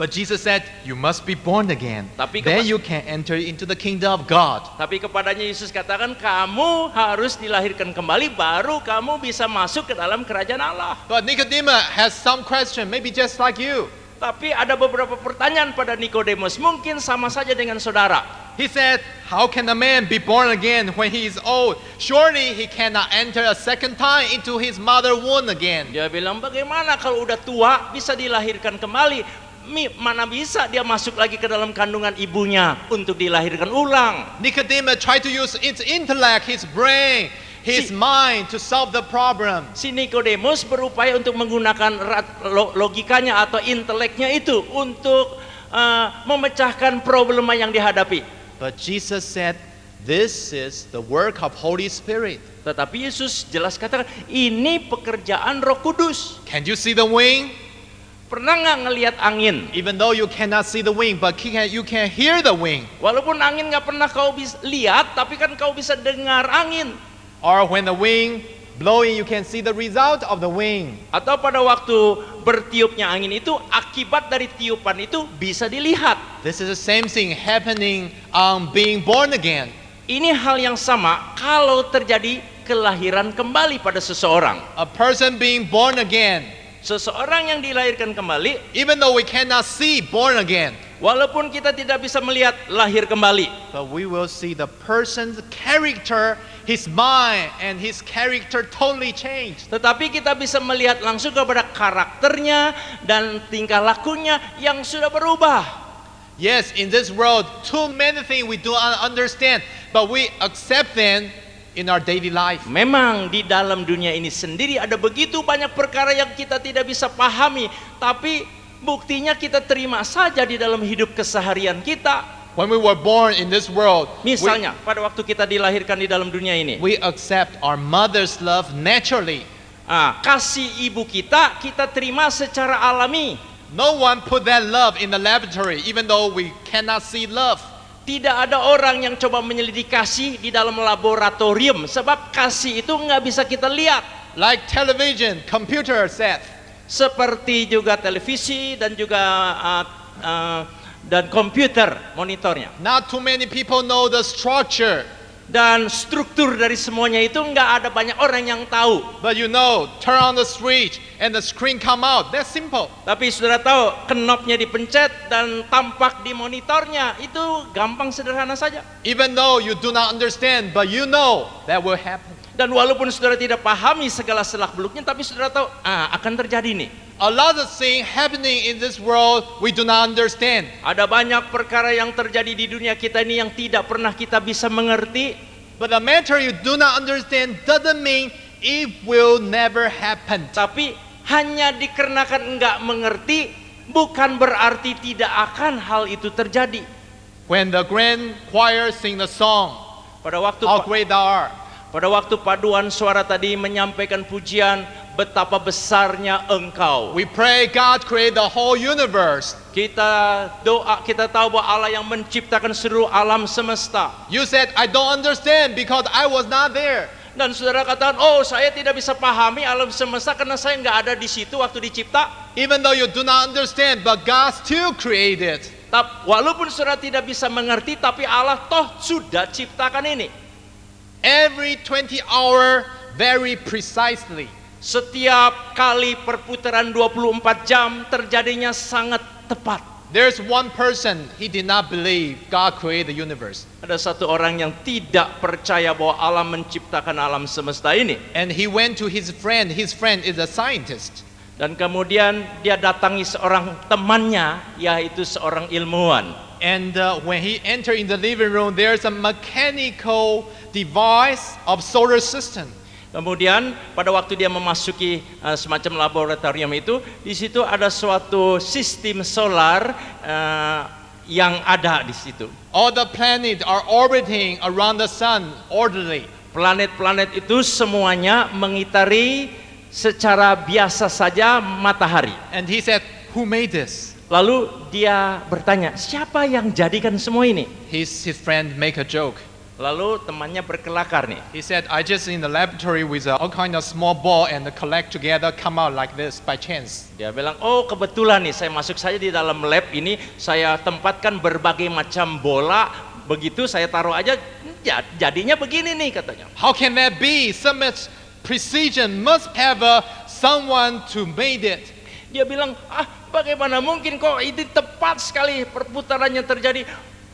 [SPEAKER 1] But Jesus said, you must be born again.
[SPEAKER 2] Tapi
[SPEAKER 1] Then you can enter into the kingdom of God.
[SPEAKER 2] Tapi kepadanya Yesus katakan, kamu harus dilahirkan kembali, baru kamu bisa masuk ke dalam kerajaan Allah.
[SPEAKER 1] But Nicodemus has some question, maybe just like you.
[SPEAKER 2] Tapi ada beberapa pertanyaan pada Nikodemus, mungkin sama saja dengan saudara.
[SPEAKER 1] He said, how can a man be born again when he is old? Surely he cannot enter a second time into his mother womb again.
[SPEAKER 2] Dia bilang, bagaimana kalau udah tua bisa dilahirkan kembali? Mana bisa dia masuk lagi ke dalam kandungan ibunya untuk dilahirkan ulang?
[SPEAKER 1] Nicodemus tried to use its intellect, his brain, his mind to solve the problem.
[SPEAKER 2] Si Nikodemus berupaya untuk menggunakan logikanya atau inteleknya itu untuk memecahkan problema yang dihadapi.
[SPEAKER 1] But Jesus said, this is the work of Holy Spirit.
[SPEAKER 2] Tetapi Yesus jelas katakan, ini pekerjaan Roh Kudus.
[SPEAKER 1] Can you see the wing?
[SPEAKER 2] Pernah nggak ngelihat angin?
[SPEAKER 1] Even though you cannot see the wing, but you can hear the wing.
[SPEAKER 2] Walaupun angin nggak pernah kau bisa lihat, tapi kan kau bisa dengar angin.
[SPEAKER 1] Or when the wing blowing, you can see the result of the wing.
[SPEAKER 2] Atau pada waktu bertiupnya angin itu, akibat dari tiupan itu bisa dilihat.
[SPEAKER 1] This is the same thing happening on being born again.
[SPEAKER 2] Ini hal yang sama kalau terjadi kelahiran kembali pada seseorang.
[SPEAKER 1] A person being born again,
[SPEAKER 2] seseorang yang dilahirkan kembali,
[SPEAKER 1] even though we cannot see born again,
[SPEAKER 2] walaupun kita tidak bisa melihat lahir kembali,
[SPEAKER 1] but we will see the person's character, his mind and his character totally changed.
[SPEAKER 2] Tetapi kita bisa melihat langsung kepada karakternya dan tingkah lakunya yang sudah berubah.
[SPEAKER 1] Yes, in this world, too many things we do not understand, but we accept them in our daily life.
[SPEAKER 2] Memang di dalam dunia ini sendiri ada begitu banyak perkara yang kita tidak bisa pahami, tapi buktinya kita terima saja di dalam hidup keseharian kita.
[SPEAKER 1] When we were born in this world,
[SPEAKER 2] Misalnya, pada waktu kita dilahirkan di dalam dunia ini,
[SPEAKER 1] we accept our mother's love naturally.
[SPEAKER 2] Kasih ibu kita terima secara alami.
[SPEAKER 1] No one put that love in the laboratory, even though we cannot see love.
[SPEAKER 2] Tidak ada orang yang coba menyelidiki kasih di dalam laboratorium, sebab kasih itu nggak bisa kita lihat.
[SPEAKER 1] Like television, computer set.
[SPEAKER 2] Seperti juga televisi dan juga dan komputer monitornya.
[SPEAKER 1] Not too many people know the structure.
[SPEAKER 2] Dan struktur dari semuanya itu nggak ada banyak orang yang tahu.
[SPEAKER 1] But you know, turn on the switch and the screen come out. That's simple.
[SPEAKER 2] Tapi saudara tahu, knopnya dipencet dan tampak di monitornya, itu gampang sederhana saja.
[SPEAKER 1] Even though you do not understand, but you know that will happen.
[SPEAKER 2] Dan walaupun saudara tidak pahami segala selak beluknya, tapi saudara tahu akan terjadi nih.
[SPEAKER 1] A lot of things happening in this world we do not understand.
[SPEAKER 2] Ada banyak perkara yang terjadi di dunia kita ini yang tidak pernah kita bisa mengerti.
[SPEAKER 1] But the matter you do not understand doesn't mean it will never happen.
[SPEAKER 2] Tapi hanya dikarenakan enggak mengerti, bukan berarti tidak akan hal itu terjadi.
[SPEAKER 1] When the grand choir sing the song,
[SPEAKER 2] Pada waktu
[SPEAKER 1] how great thou art.
[SPEAKER 2] Pada waktu paduan suara tadi menyampaikan pujian, betapa besarnya Engkau.
[SPEAKER 1] We pray God create the whole universe.
[SPEAKER 2] Kita doa, kita tahu bahwa Allah yang menciptakan seluruh alam semesta.
[SPEAKER 1] You said, I don't understand because I was not there.
[SPEAKER 2] Dan saudara katakan, oh saya tidak bisa pahami alam semesta karena saya nggak ada di situ waktu dicipta.
[SPEAKER 1] Even though you do not understand, but God still created.
[SPEAKER 2] Walaupun saudara tidak bisa mengerti, tapi Allah toh sudah ciptakan ini.
[SPEAKER 1] Every 20 hour, very precisely.
[SPEAKER 2] Setiap kali perputaran 24 jam terjadinya sangat tepat.
[SPEAKER 1] There's one person, he did not believe God created the universe.
[SPEAKER 2] Ada satu orang yang tidak percaya bahwa Allah menciptakan alam semesta ini.
[SPEAKER 1] And he went to his friend is a scientist.
[SPEAKER 2] Dan kemudian dia datangi seorang temannya, yaitu seorang ilmuwan.
[SPEAKER 1] And when he entered in the living room, there's a mechanical device of solar system.
[SPEAKER 2] Kemudian pada waktu dia memasuki semacam laboratorium itu, di situ ada suatu sistem solar yang ada di situ.
[SPEAKER 1] All the planets are orbiting around the sun orderly.
[SPEAKER 2] Planet-planet itu semuanya mengitari secara biasa saja matahari.
[SPEAKER 1] And he said, "Who made this?"
[SPEAKER 2] Lalu dia bertanya, siapa yang jadikan semua ini?
[SPEAKER 1] His friend make a joke.
[SPEAKER 2] Lalu temannya berkelakar nih.
[SPEAKER 1] He said, "I just in the laboratory with all kind of small ball and collect together, come out like this by chance."
[SPEAKER 2] Dia bilang, oh kebetulan nih saya masuk saja di dalam lab ini, saya tempatkan berbagai macam bola, begitu saya taruh aja, jadinya begini nih katanya.
[SPEAKER 1] How can that be? So much precision must have someone to made it.
[SPEAKER 2] Dia bilang, bagaimana mungkin kok itu tepat sekali perputarannya terjadi.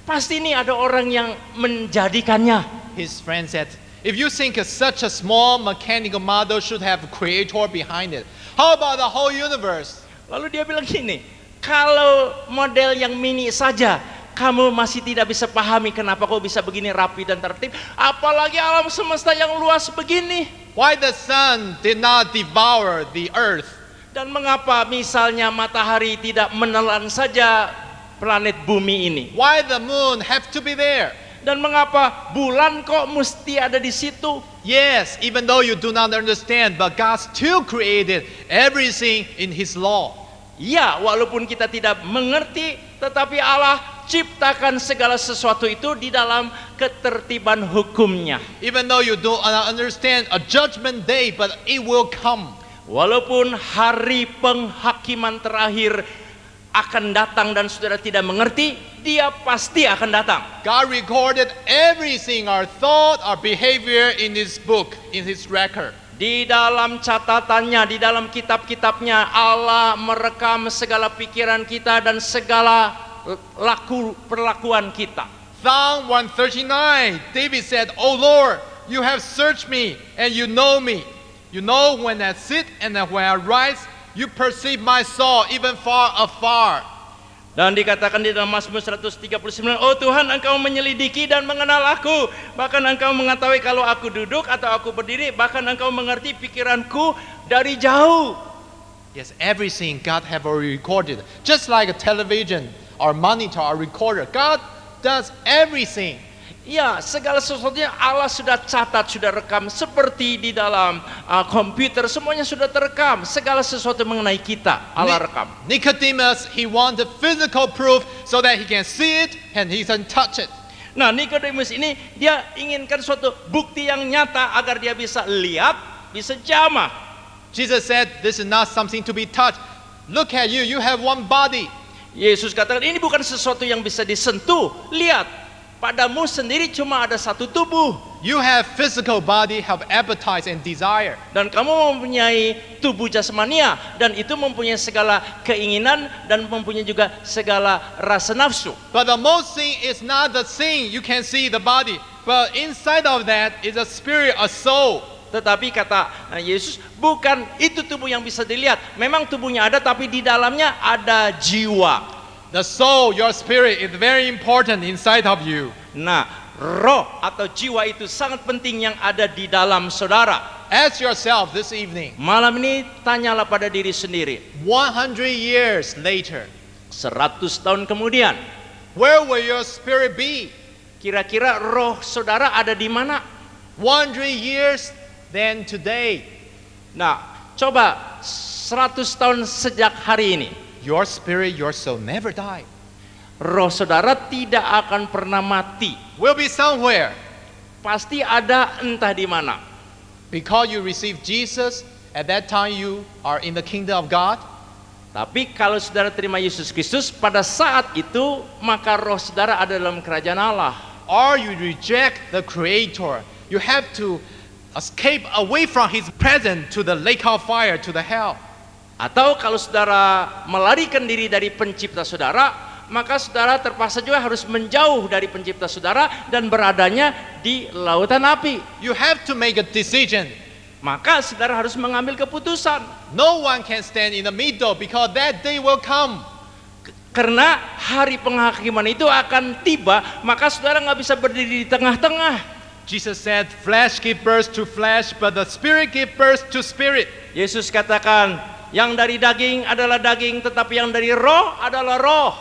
[SPEAKER 2] Pasti ini ada orang yang menjadikannya.
[SPEAKER 1] His friend said, "If you think such a small mechanical model should have a creator behind it, how about the whole universe?"
[SPEAKER 2] Lalu dia bilang gini, kalau model yang mini saja kamu masih tidak bisa pahami kenapa kok bisa begini rapi dan tertib, apalagi alam semesta yang luas begini.
[SPEAKER 1] Why the sun did not devour the earth?
[SPEAKER 2] Dan mengapa misalnya matahari tidak menelan saja planet bumi ini?
[SPEAKER 1] Why the moon have to be there?
[SPEAKER 2] Dan mengapa bulan kok mesti ada di situ?
[SPEAKER 1] Yes, even though you do not understand, but God still created everything in His law.
[SPEAKER 2] Ya, walaupun kita tidak mengerti, tetapi Allah ciptakan segala sesuatu itu di dalam ketertiban hukumnya.
[SPEAKER 1] Even though you don't understand a judgment day, but it will come.
[SPEAKER 2] Walaupun hari penghakiman terakhir akan datang dan saudara tidak mengerti, dia pasti akan datang.
[SPEAKER 1] God recorded everything, our thought, our behavior in His book, in His record.
[SPEAKER 2] Di dalam catatannya, di dalam kitab-kitabnya, Allah merekam segala pikiran kita dan segala perlakuan kita.
[SPEAKER 1] Psalm 139, David said, "O Lord, you have searched me and you know me. You know when I sit and when I rise, you perceive my soul even far afar."
[SPEAKER 2] Dan dikatakan di dalam Mazmur 139, oh Tuhan, Engkau menyelidiki dan mengenal aku. Bahkan Engkau mengetahui kalau aku duduk atau aku berdiri. Bahkan Engkau mengerti pikiranku dari jauh.
[SPEAKER 1] Yes, everything God have already recorded. Just like a television, our monitor, our recorder. God does everything.
[SPEAKER 2] Ya, segala sesuatunya Allah sudah catat, sudah rekam. Seperti di dalam komputer, semuanya sudah terekam. Segala sesuatu mengenai kita, Allah rekam.
[SPEAKER 1] Nicodemus, he wanted physical proof so that he can see it and he can touch it.
[SPEAKER 2] Nah, Nikodemus ini dia inginkan suatu bukti yang nyata agar dia bisa lihat, bisa jamah.
[SPEAKER 1] Jesus said, "This is not something to be touched. Look at you, you have one body."
[SPEAKER 2] Yesus katakan, ini bukan sesuatu yang bisa disentuh. Lihat, padamu sendiri cuma ada satu tubuh.
[SPEAKER 1] You have physical body, have appetite and desire.
[SPEAKER 2] Dan kamu mempunyai tubuh jasmania, dan itu mempunyai segala keinginan dan mempunyai juga segala rasa nafsu.
[SPEAKER 1] But the most thing is not the thing you can see the body, but inside of that is a spirit, a soul.
[SPEAKER 2] Tetapi kata Yesus, bukan itu tubuh yang bisa dilihat. Memang tubuhnya ada, tapi di dalamnya ada jiwa.
[SPEAKER 1] The soul, your spirit is very important inside of you.
[SPEAKER 2] Nah, roh atau jiwa itu sangat penting yang ada di dalam saudara.
[SPEAKER 1] Ask yourself this evening,
[SPEAKER 2] Malam ini tanyalah pada diri sendiri.
[SPEAKER 1] 100 years later,
[SPEAKER 2] 100 tahun kemudian,
[SPEAKER 1] where will your spirit be?
[SPEAKER 2] kira-kira roh saudara ada di mana?
[SPEAKER 1] 100 years than today.
[SPEAKER 2] Nah, coba 100 tahun sejak hari ini.
[SPEAKER 1] Your spirit, your soul never die.
[SPEAKER 2] Roh saudara tidak akan pernah mati.
[SPEAKER 1] Will be somewhere.
[SPEAKER 2] Pasti ada entah di mana.
[SPEAKER 1] Because you receive Jesus, at that time you are in the kingdom of God.
[SPEAKER 2] Tapi kalau saudara terima Yesus Kristus, pada saat itu maka roh saudara ada dalam kerajaan Allah.
[SPEAKER 1] Or you reject the Creator. You have to escape away from His presence to the lake of fire, to the hell.
[SPEAKER 2] Atau kalau saudara melarikan diri dari pencipta saudara, maka saudara terpaksa juga harus menjauh dari pencipta saudara dan beradanya di lautan api.
[SPEAKER 1] You have to make a decision.
[SPEAKER 2] maka saudara harus mengambil keputusan.
[SPEAKER 1] No one can stand in the middle because that day will come.
[SPEAKER 2] Karena hari penghakiman itu akan tiba, maka saudara nggak bisa berdiri di tengah-tengah.
[SPEAKER 1] Jesus said, flesh give birth to flesh, but the spirit give birth to spirit.
[SPEAKER 2] Yesus katakan, yang dari daging adalah daging, tetapi yang dari roh adalah roh.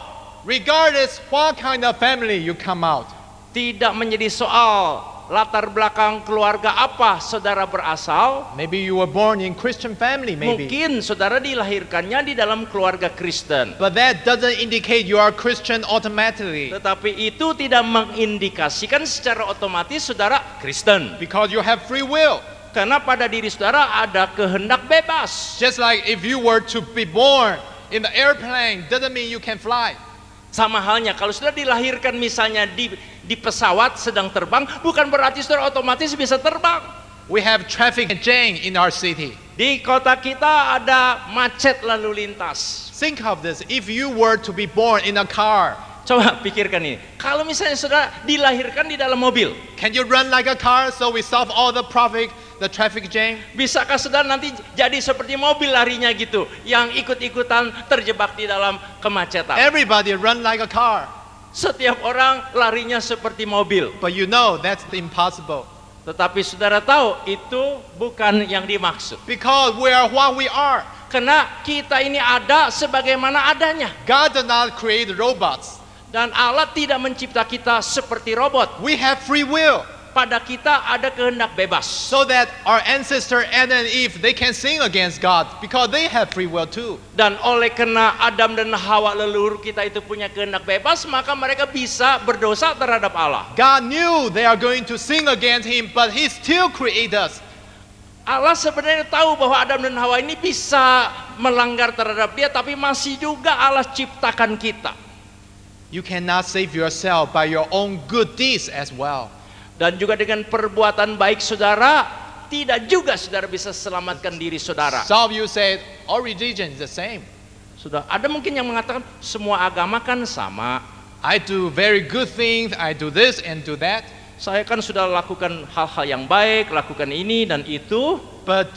[SPEAKER 1] Regardless what kind of family you come out,
[SPEAKER 2] Tidak menjadi soal latar belakang keluarga apa saudara berasal.
[SPEAKER 1] maybe you were born in Christian family, maybe.
[SPEAKER 2] Mungkin saudara dilahirkannya di dalam keluarga Kristen.
[SPEAKER 1] But that doesn't indicate you are Christian automatically.
[SPEAKER 2] Tetapi itu tidak mengindikasikan secara otomatis saudara Kristen.
[SPEAKER 1] Because you have free will.
[SPEAKER 2] Karena pada diri saudara ada kehendak bebas.
[SPEAKER 1] Just like if you were to be born in the airplane, doesn't mean you can fly.
[SPEAKER 2] Sama halnya kalau saudara dilahirkan misalnya di pesawat sedang terbang, bukan berarti saudara otomatis bisa terbang.
[SPEAKER 1] We have traffic jam in our city.
[SPEAKER 2] Di kota kita ada macet lalu lintas.
[SPEAKER 1] Think of this, if you were to be born in a car,
[SPEAKER 2] Coba pikirkan ini. Kalau misalnya saudara dilahirkan di dalam mobil,
[SPEAKER 1] can you run like a car so we solve all the traffic jam?
[SPEAKER 2] bisakah saudara nanti jadi seperti mobil larinya gitu, yang ikut-ikutan terjebak di dalam kemacetan?
[SPEAKER 1] Everybody run like a car,
[SPEAKER 2] Setiap orang larinya seperti mobil.
[SPEAKER 1] but you know that's impossible.
[SPEAKER 2] Tetapi saudara tahu itu bukan yang dimaksud.
[SPEAKER 1] Because we are what we are.
[SPEAKER 2] Karena kita ini ada sebagaimana adanya.
[SPEAKER 1] God did not create robots.
[SPEAKER 2] Dan Allah tidak mencipta kita seperti robot.
[SPEAKER 1] We have free will.
[SPEAKER 2] Pada kita ada kehendak bebas.
[SPEAKER 1] So that our ancestor Adam and Eve, they can sin against God because they have free will too.
[SPEAKER 2] Dan oleh karena Adam dan Hawa leluhur kita itu punya kehendak bebas, maka mereka bisa berdosa terhadap Allah.
[SPEAKER 1] God knew they are going to sin against Him, but He still created us.
[SPEAKER 2] Allah sebenarnya tahu bahwa Adam dan Hawa ini bisa melanggar terhadap Dia, tapi masih juga Allah ciptakan kita.
[SPEAKER 1] You cannot save yourself by your own good deeds as well.
[SPEAKER 2] Dan juga dengan perbuatan baik saudara, tidak juga saudara bisa selamatkan diri saudara.
[SPEAKER 1] Some of you said, all religion is the same.
[SPEAKER 2] Sudah ada mungkin yang mengatakan semua agama kan sama.
[SPEAKER 1] I do very good things, I do this and do that.
[SPEAKER 2] Saya kan sudah lakukan hal-hal yang baik, lakukan ini dan itu.
[SPEAKER 1] But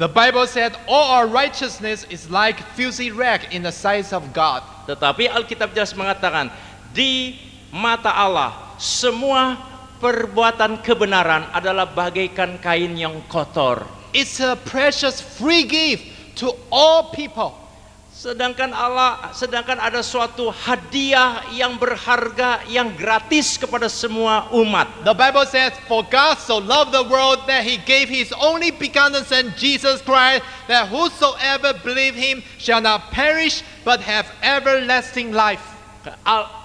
[SPEAKER 1] the Bible said all our righteousness is like filthy rag in the sight of God.
[SPEAKER 2] Tetapi Alkitab jelas mengatakan, di mata Allah semua perbuatan kebenaran adalah bagaikan kain yang kotor.
[SPEAKER 1] It's a precious free gift to all people.
[SPEAKER 2] Sedangkan ada suatu hadiah yang berharga, yang gratis kepada semua umat.
[SPEAKER 1] The Bible says, for God so loved the world that He gave His only begotten Son, Jesus Christ, that whosoever believe Him shall not perish, but have everlasting life.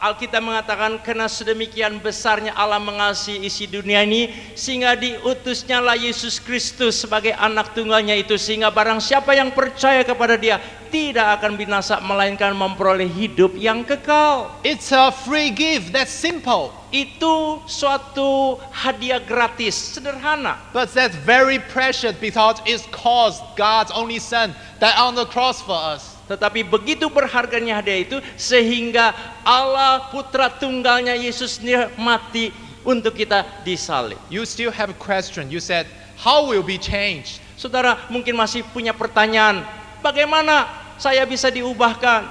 [SPEAKER 2] Alkitab mengatakan karena sedemikian besarnya Allah mengasihi isi dunia ini sehingga diutusnya lah Yesus Kristus sebagai anak tunggalnya itu, sehingga barang siapa yang percaya kepada Dia tidak akan binasa melainkan memperoleh hidup yang kekal.
[SPEAKER 1] It's a free gift, that's simple.
[SPEAKER 2] Itu suatu hadiah gratis, sederhana.
[SPEAKER 1] But that's very precious because it cost God's only Son died on the cross for us.
[SPEAKER 2] Tetapi begitu berharganya hadiah itu sehingga Allah putra tunggalnya Yesus sendiri mati untuk kita disalib.
[SPEAKER 1] You still have a question. You said, how will be changed?
[SPEAKER 2] Saudara mungkin masih punya pertanyaan, bagaimana saya bisa diubahkan?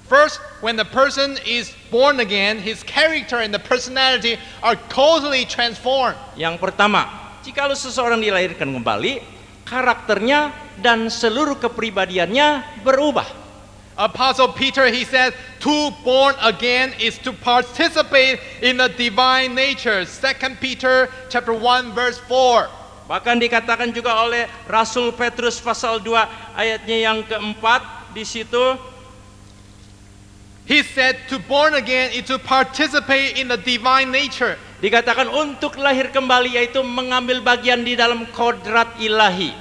[SPEAKER 1] First, when the person is born again, his character and the personality are totally transformed.
[SPEAKER 2] Yang pertama, jikalau seseorang dilahirkan kembali, karakternya dan seluruh kepribadiannya berubah.
[SPEAKER 1] Apostle Peter, he said, to born again is to participate in the divine nature. 2 Peter chapter 1 verse 4.
[SPEAKER 2] Bahkan dikatakan juga oleh Rasul Petrus pasal 2 ayatnya yang keempat di situ.
[SPEAKER 1] He said to born again is to participate in the divine nature.
[SPEAKER 2] Dikatakan untuk lahir kembali yaitu mengambil bagian di dalam kodrat ilahi.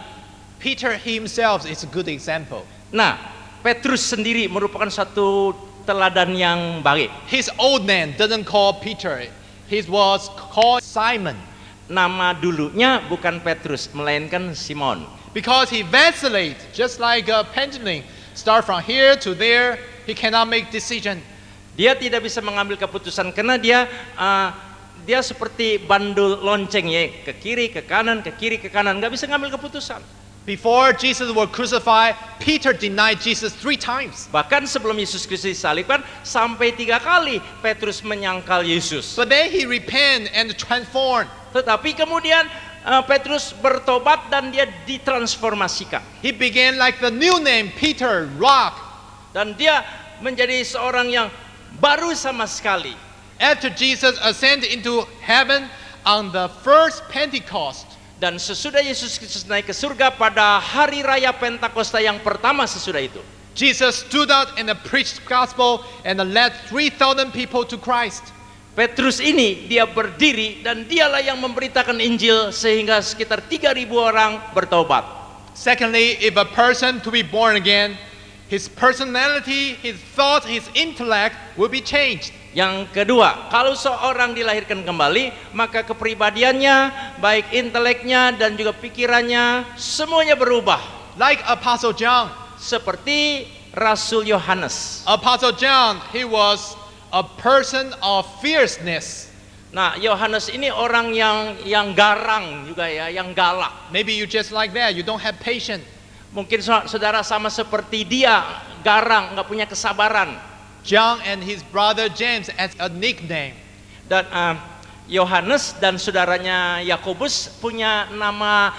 [SPEAKER 1] Peter himself is a good example.
[SPEAKER 2] Nah, Petrus sendiri merupakan satu teladan yang baik.
[SPEAKER 1] His old name doesn't call Peter. He was called Simon.
[SPEAKER 2] Nama dulunya bukan Petrus, melainkan Simon.
[SPEAKER 1] Because he vacillates, just like a pendulum. Start from here to there, he cannot make decision.
[SPEAKER 2] Dia tidak bisa mengambil keputusan karena dia seperti bandul lonceng ya, ke kiri, ke kanan, ke kiri, ke kanan, nggak bisa ngambil keputusan.
[SPEAKER 1] Before Jesus was crucified, Peter denied Jesus 3 times.
[SPEAKER 2] Bahkan sebelum Yesus Kristus disalibkan, sampai 3 kali Petrus menyangkal Yesus.
[SPEAKER 1] But then he repented and transformed.
[SPEAKER 2] Tetapi kemudian Petrus bertobat dan dia ditransformasikan.
[SPEAKER 1] He began like the new name, Peter, rock.
[SPEAKER 2] Dan dia menjadi seorang yang baru sama sekali.
[SPEAKER 1] After Jesus ascended into heaven on the first Pentecost,
[SPEAKER 2] Dan sesudah Yesus Kristus naik ke surga pada hari raya Pentakosta yang pertama sesudah itu,
[SPEAKER 1] Jesus stood out and preached gospel and led 3,000 people to Christ.
[SPEAKER 2] Petrus ini dia berdiri dan dialah yang memberitakan Injil sehingga sekitar 3.000 orang bertobat.
[SPEAKER 1] Secondly, if a person to be born again, his personality, his thought, his intellect will be changed.
[SPEAKER 2] Yang kedua, kalau seorang dilahirkan kembali, maka kepribadiannya, baik inteleknya dan juga pikirannya, semuanya berubah.
[SPEAKER 1] Like Apostle John.
[SPEAKER 2] Seperti Rasul Yohanes.
[SPEAKER 1] Apostle John, he was a person of fierceness.
[SPEAKER 2] Nah, Yohanes ini orang yang garang juga ya, yang galak.
[SPEAKER 1] Maybe you just like that, you don't have patience.
[SPEAKER 2] Mungkin saudara sama seperti dia, garang, nggak punya kesabaran.
[SPEAKER 1] John and his brother James as a nickname.
[SPEAKER 2] Dan Yohanes dan saudaranya Yakobus punya nama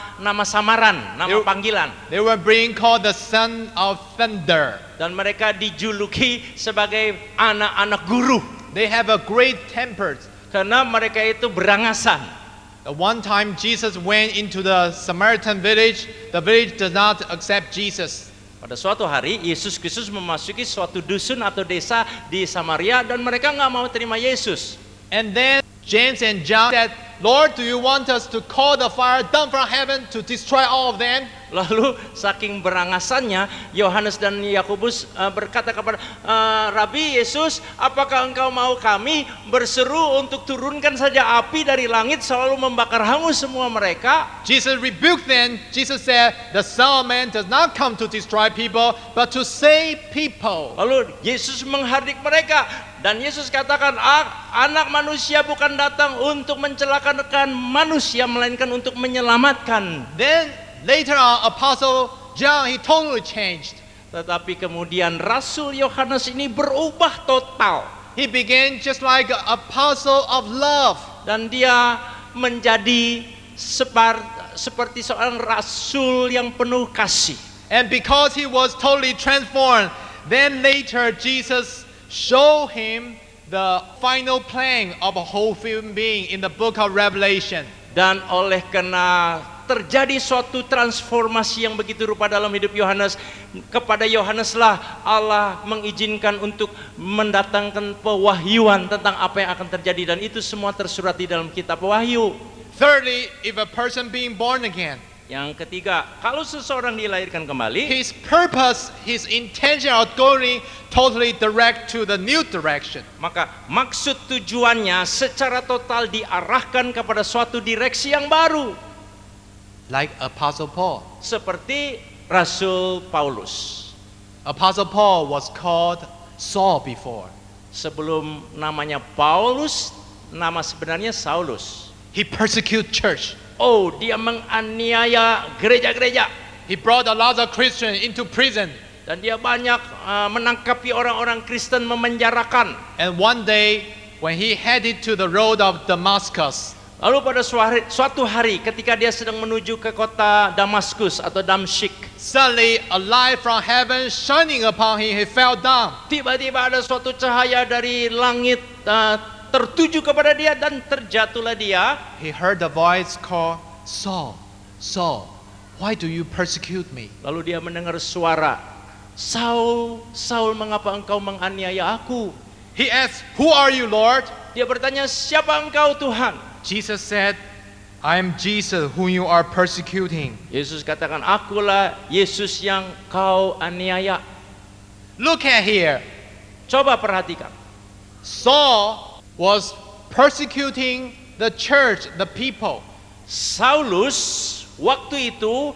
[SPEAKER 2] samaran, nama panggilan.
[SPEAKER 1] They were being called the son of thunder.
[SPEAKER 2] Dan mereka dijuluki sebagai anak-anak guru.
[SPEAKER 1] They have a great temper.
[SPEAKER 2] Karena mereka itu berangasan.
[SPEAKER 1] One time Jesus went into the Samaritan village. The village does not accept Jesus.
[SPEAKER 2] Pada suatu hari Yesus Kristus memasuki suatu dusun atau desa di Samaria dan mereka nggak mau terima Yesus.
[SPEAKER 1] And then James and John said, Lord, do you want us to call the fire down from heaven to destroy all of them?
[SPEAKER 2] Lalu saking berangasannya Yohanes dan Yakobus berkata kepada Rabi Yesus, apakah engkau mau kami berseru untuk turunkan saja api dari langit selalu membakar hangus semua mereka?
[SPEAKER 1] Jesus rebuked them. Jesus said, the Son of Man does not come to destroy people, but to save people.
[SPEAKER 2] Lalu Yesus menghardik mereka dan Yesus katakan, anak manusia bukan datang untuk mencelakakan manusia melainkan untuk menyelamatkan.
[SPEAKER 1] Then later on, Apostle John, he totally changed.
[SPEAKER 2] Tetapi kemudian Rasul Yohanes ini berubah total.
[SPEAKER 1] He began just like an apostle of love.
[SPEAKER 2] Dan dia menjadi seperti seorang rasul yang penuh kasih.
[SPEAKER 1] And because he was totally transformed, then later Jesus showed him the final plan of a whole human being in the book of Revelation.
[SPEAKER 2] Dan oleh karena terjadi suatu transformasi yang begitu rupa dalam hidup Yohanes, kepada Yohaneslah Allah mengizinkan untuk mendatangkan pewahyuan tentang apa yang akan terjadi dan itu semua tersurat di dalam kitab Wahyu.
[SPEAKER 1] Thirdly, if a person being born again,
[SPEAKER 2] Yang ketiga, kalau seseorang dilahirkan kembali,
[SPEAKER 1] his purpose, his intention of going totally direct to the new direction.
[SPEAKER 2] maka maksud tujuannya secara total diarahkan kepada suatu direksi yang baru.
[SPEAKER 1] Like Apostle Paul.
[SPEAKER 2] Seperti Rasul Paulus.
[SPEAKER 1] Apostle Paul was called Saul before.
[SPEAKER 2] Sebelum namanya Paulus, nama sebenarnya Saulus.
[SPEAKER 1] He persecuted church.
[SPEAKER 2] Oh, dia menganiaya gereja-gereja.
[SPEAKER 1] He brought a lot of Christians into prison.
[SPEAKER 2] Dan dia banyak menangkapi orang-orang Kristen, memenjarakan.
[SPEAKER 1] And one day, when he headed to the road of Damascus,
[SPEAKER 2] Lalu pada suatu hari ketika dia sedang menuju ke kota Damaskus atau Damsyik,
[SPEAKER 1] suddenly a light from heaven shining upon him, he fell down.
[SPEAKER 2] tiba-tiba ada suatu cahaya dari langit tertuju kepada dia dan terjatuhlah dia.
[SPEAKER 1] He heard the voice call, Saul, Saul, why do you persecute me?
[SPEAKER 2] Lalu dia mendengar suara, Saul, Saul, mengapa engkau menganiaya aku?
[SPEAKER 1] He asked, who are you, Lord?
[SPEAKER 2] Dia bertanya, siapa engkau Tuhan?
[SPEAKER 1] Jesus said, I am Jesus whom you are persecuting.
[SPEAKER 2] Yesus katakan, akulah Yesus yang kau aniaya.
[SPEAKER 1] Look at here.
[SPEAKER 2] Coba perhatikan.
[SPEAKER 1] Saul was persecuting the church, the people.
[SPEAKER 2] Saulus waktu itu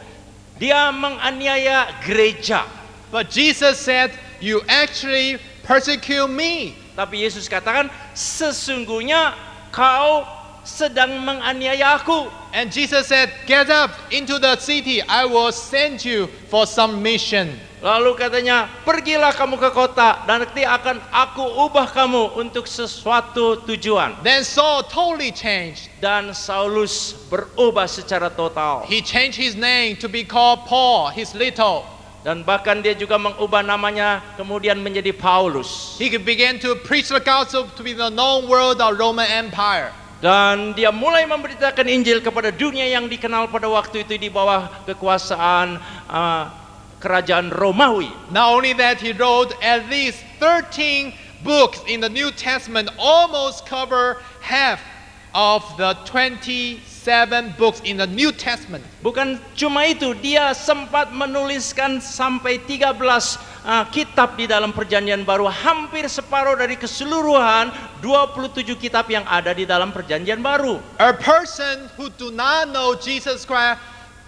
[SPEAKER 2] dia menganiaya gereja.
[SPEAKER 1] But Jesus said, you actually persecute me.
[SPEAKER 2] Tapi Yesus katakan, sesungguhnya kau sedang menganiaya aku.
[SPEAKER 1] And Jesus said, get up into the city. I will send you for some mission.
[SPEAKER 2] Lalu katanya, pergilah kamu ke kota dan nanti akan aku ubah kamu untuk sesuatu tujuan.
[SPEAKER 1] Then Saul totally changed.
[SPEAKER 2] Dan Saulus berubah secara total.
[SPEAKER 1] He changed his name to be called Paul, his little.
[SPEAKER 2] Dan bahkan dia juga mengubah namanya kemudian menjadi Paulus.
[SPEAKER 1] He began to preach the gospel to be the known world of Roman Empire.
[SPEAKER 2] Dan dia mulai memberitakan Injil kepada dunia yang dikenal pada waktu itu di bawah kekuasaan kerajaan Romawi.
[SPEAKER 1] Not only that, he wrote at least 13 books in the New Testament, almost cover half of the 27 books in the New Testament.
[SPEAKER 2] Bukan cuma itu, dia sempat menuliskan sampai 13 kitab di dalam Perjanjian Baru, hampir separuh dari keseluruhan 27 kitab yang ada di dalam Perjanjian Baru.
[SPEAKER 1] A person who do not know Jesus Christ,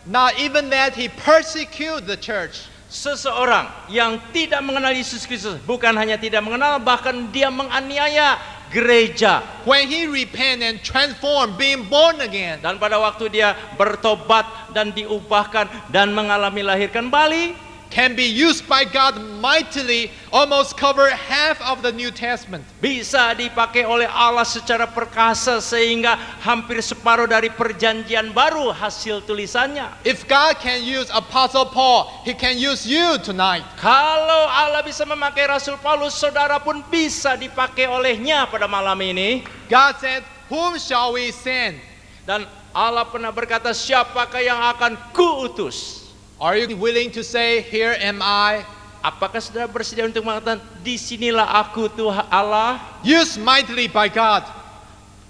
[SPEAKER 1] not even that, he persecute the church.
[SPEAKER 2] Seseorang yang tidak mengenal Yesus Kristus, bukan hanya tidak mengenal, bahkan dia menganiaya gereja.
[SPEAKER 1] When he repent and transform, being born again,
[SPEAKER 2] Dan pada waktu dia bertobat dan diubahkan dan mengalami lahir kembali,
[SPEAKER 1] can be used by God mightily, almost cover half of the New Testament.
[SPEAKER 2] bisa dipakai oleh Allah secara perkasa sehingga hampir separuh dari Perjanjian Baru hasil tulisannya.
[SPEAKER 1] If God can use Apostle Paul, he can use you tonight.
[SPEAKER 2] Kalau Allah bisa memakai Rasul Paulus, saudara pun bisa dipakai olehnya pada malam ini.
[SPEAKER 1] God said, whom shall we send?
[SPEAKER 2] Dan Allah pernah berkata, siapakah yang akan kuutus?
[SPEAKER 1] Are you willing to say, here am I?
[SPEAKER 2] Apakah saudara bersedia untuk mengatakan, disinilah aku Tuhan Allah?
[SPEAKER 1] Used mightily by God.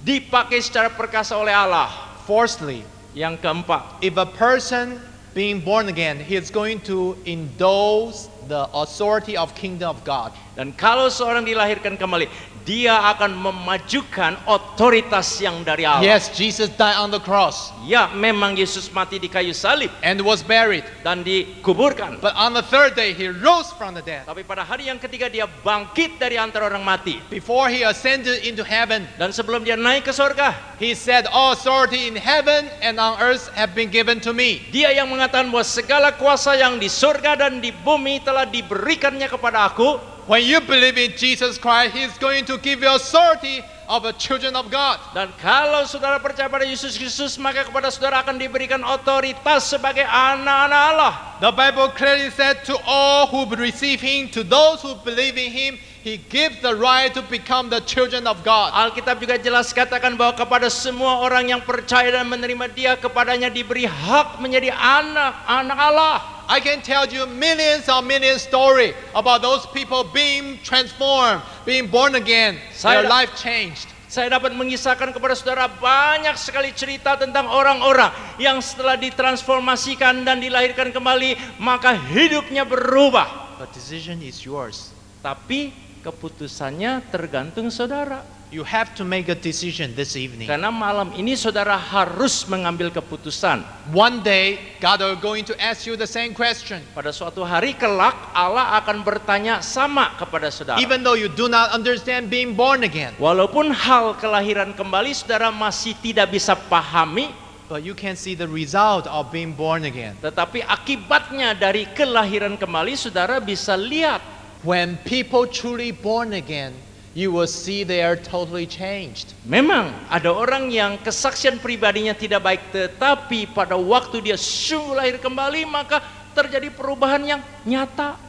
[SPEAKER 2] Dipakai secara perkasa oleh Allah.
[SPEAKER 1] Fourthly,
[SPEAKER 2] Yang keempat,
[SPEAKER 1] if a person being born again, he is going to endorse the authority of kingdom of God.
[SPEAKER 2] dan kalau seorang dilahirkan kembali, dia akan memajukan otoritas yang dari Allah.
[SPEAKER 1] Yes, Jesus died on the cross
[SPEAKER 2] Ya, memang Yesus mati di kayu salib
[SPEAKER 1] and was buried.
[SPEAKER 2] dan dikuburkan.
[SPEAKER 1] But on the third day, he rose from the dead.
[SPEAKER 2] Tapi pada hari yang ketiga dia bangkit dari antara orang mati.
[SPEAKER 1] Before he ascended into heaven,
[SPEAKER 2] Dan sebelum dia naik ke surga,
[SPEAKER 1] he said, all authority in heaven and on earth have been given to me.
[SPEAKER 2] dia yang mengatakan bahwa segala kuasa yang di surga dan di bumi telah diberikannya kepada aku.
[SPEAKER 1] When you believe in Jesus Christ, he is going to give you authority of the children of God.
[SPEAKER 2] Dan kalau saudara percaya pada Yesus Kristus, maka kepada saudara akan diberikan otoritas sebagai anak-anak Allah.
[SPEAKER 1] The Bible clearly said, to all who receive him, to those who believe in him, he gives the right to become the children of God.
[SPEAKER 2] Alkitab juga jelas katakan bahwa kepada semua orang yang percaya dan menerima dia, kepadanya diberi hak menjadi anak-anak Allah.
[SPEAKER 1] I can tell you millions stories about those people being transformed, being born again, their
[SPEAKER 2] Saya-
[SPEAKER 1] life changed.
[SPEAKER 2] Saya dapat mengisahkan kepada saudara banyak sekali cerita tentang orang-orang yang setelah ditransformasikan dan dilahirkan kembali, maka hidupnya berubah.
[SPEAKER 1] The decision is yours.
[SPEAKER 2] Tapi keputusannya tergantung saudara.
[SPEAKER 1] You have to make a decision this evening.
[SPEAKER 2] Karena malam ini saudara harus mengambil keputusan.
[SPEAKER 1] One day, God is going to ask you the same question.
[SPEAKER 2] Pada suatu hari kelak Allah akan bertanya sama kepada saudara.
[SPEAKER 1] Even though you do not understand being born again,
[SPEAKER 2] Walaupun hal kelahiran kembali saudara masih tidak bisa pahami,
[SPEAKER 1] but you can see the result of being born again.
[SPEAKER 2] tetapi akibatnya dari kelahiran kembali saudara bisa lihat.
[SPEAKER 1] When people truly born again, you will see they are totally changed.
[SPEAKER 2] Memang ada orang yang kesaksian pribadinya tidak baik, tetapi pada waktu dia sungguh lahir kembali maka terjadi perubahan yang nyata.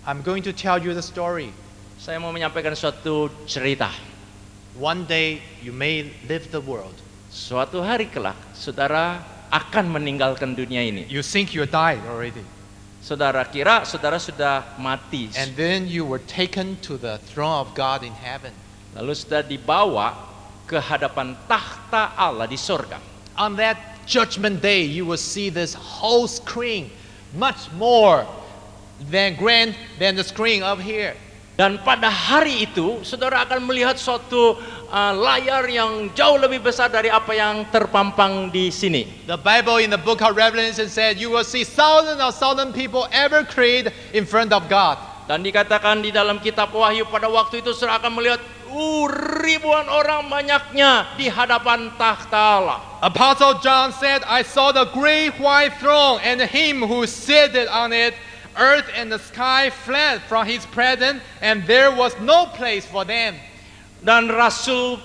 [SPEAKER 1] I'm going to tell you the story.
[SPEAKER 2] Saya mau menyampaikan suatu cerita.
[SPEAKER 1] One day you may leave the world.
[SPEAKER 2] Suatu hari kelak saudara akan meninggalkan dunia ini.
[SPEAKER 1] You think you died already.
[SPEAKER 2] Saudara kira saudara sudah mati.
[SPEAKER 1] And then you were taken to the throne of God in heaven.
[SPEAKER 2] Lalu sudah dibawa ke hadapan tahta Allah di sorga.
[SPEAKER 1] On that judgment day, you will see this whole screen, much more than grand than the screen up here.
[SPEAKER 2] Dan pada hari itu saudara akan melihat suatu layar yang jauh lebih besar dari apa yang terpampang di sini.
[SPEAKER 1] The Bible in the book of Revelation said you will see thousands of people ever created in front of God.
[SPEAKER 2] Dan dikatakan di dalam kitab Wahyu pada waktu itu saudara akan melihat ribuan orang banyaknya di hadapan tahta Allah.
[SPEAKER 1] Apostle John said, I saw the great white throne and him who seated on it. Earth and the sky fled from his presence, and there was no place for them.
[SPEAKER 2] Dan Rasul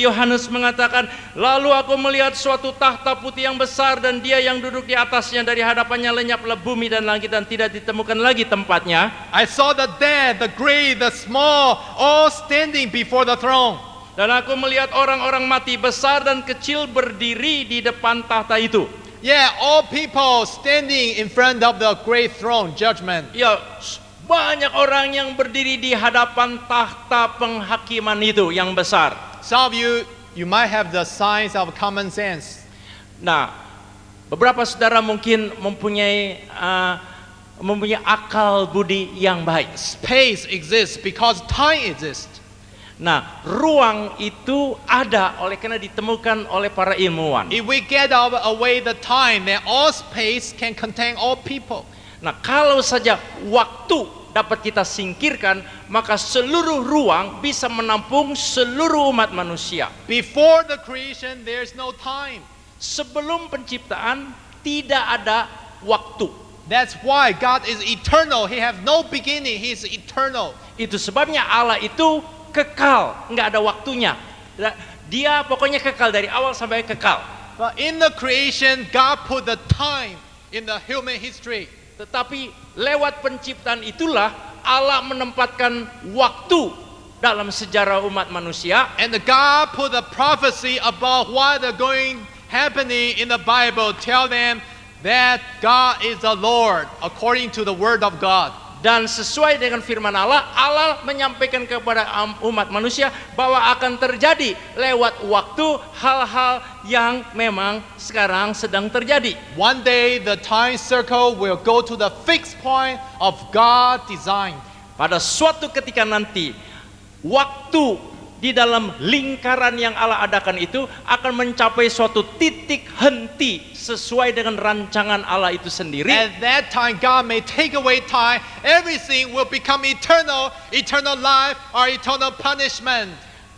[SPEAKER 2] Yohanes mengatakan, lalu aku melihat suatu tahta putih yang besar dan dia yang duduk di atasnya, dari hadapannya lenyaplah bumi dan langit dan tidak ditemukan lagi tempatnya.
[SPEAKER 1] I saw the dead, the great, the small, all standing before the throne.
[SPEAKER 2] Dan aku melihat orang-orang mati besar dan kecil berdiri di depan tahta itu.
[SPEAKER 1] Yeah, all people standing in front of the great throne, judgment.
[SPEAKER 2] Ya, banyak orang yang berdiri di hadapan tahta penghakiman itu yang besar.
[SPEAKER 1] Some of you might have the signs of common sense.
[SPEAKER 2] Nah, beberapa saudara mungkin mempunyai akal budi yang baik.
[SPEAKER 1] Space exists because time exists.
[SPEAKER 2] Nah, ruang itu ada oleh karena ditemukan oleh para ilmuwan.
[SPEAKER 1] If we get away the time, then all space can contain all people.
[SPEAKER 2] Nah, kalau saja waktu dapat kita singkirkan, maka seluruh ruang bisa menampung seluruh umat manusia.
[SPEAKER 1] Before the creation, there's no time.
[SPEAKER 2] Sebelum penciptaan tidak ada waktu.
[SPEAKER 1] That's why God is eternal. He has no beginning. He is eternal.
[SPEAKER 2] Itu sebabnya Allah itu kekal, nggak ada waktunya. Dia pokoknya kekal dari awal sampai kekal.
[SPEAKER 1] But in the creation, God put the time in the human history.
[SPEAKER 2] Tetapi lewat penciptaan itulah Allah menempatkan waktu dalam sejarah umat manusia.
[SPEAKER 1] And God put the prophecy about what is going happening in the Bible. Tell them that God is the Lord according to the word of God.
[SPEAKER 2] Dan sesuai dengan firman Allah, Allah menyampaikan kepada umat manusia bahwa akan terjadi lewat waktu hal-hal yang memang sekarang sedang terjadi.
[SPEAKER 1] One day the time circle will go to the fixed point of God design.
[SPEAKER 2] Pada suatu ketika nanti, waktu di dalam lingkaran yang Allah adakan itu akan mencapai suatu titik henti sesuai dengan rancangan Allah itu sendiri.
[SPEAKER 1] At that time, God may take away time. Everything will become eternal, eternal life or eternal punishment.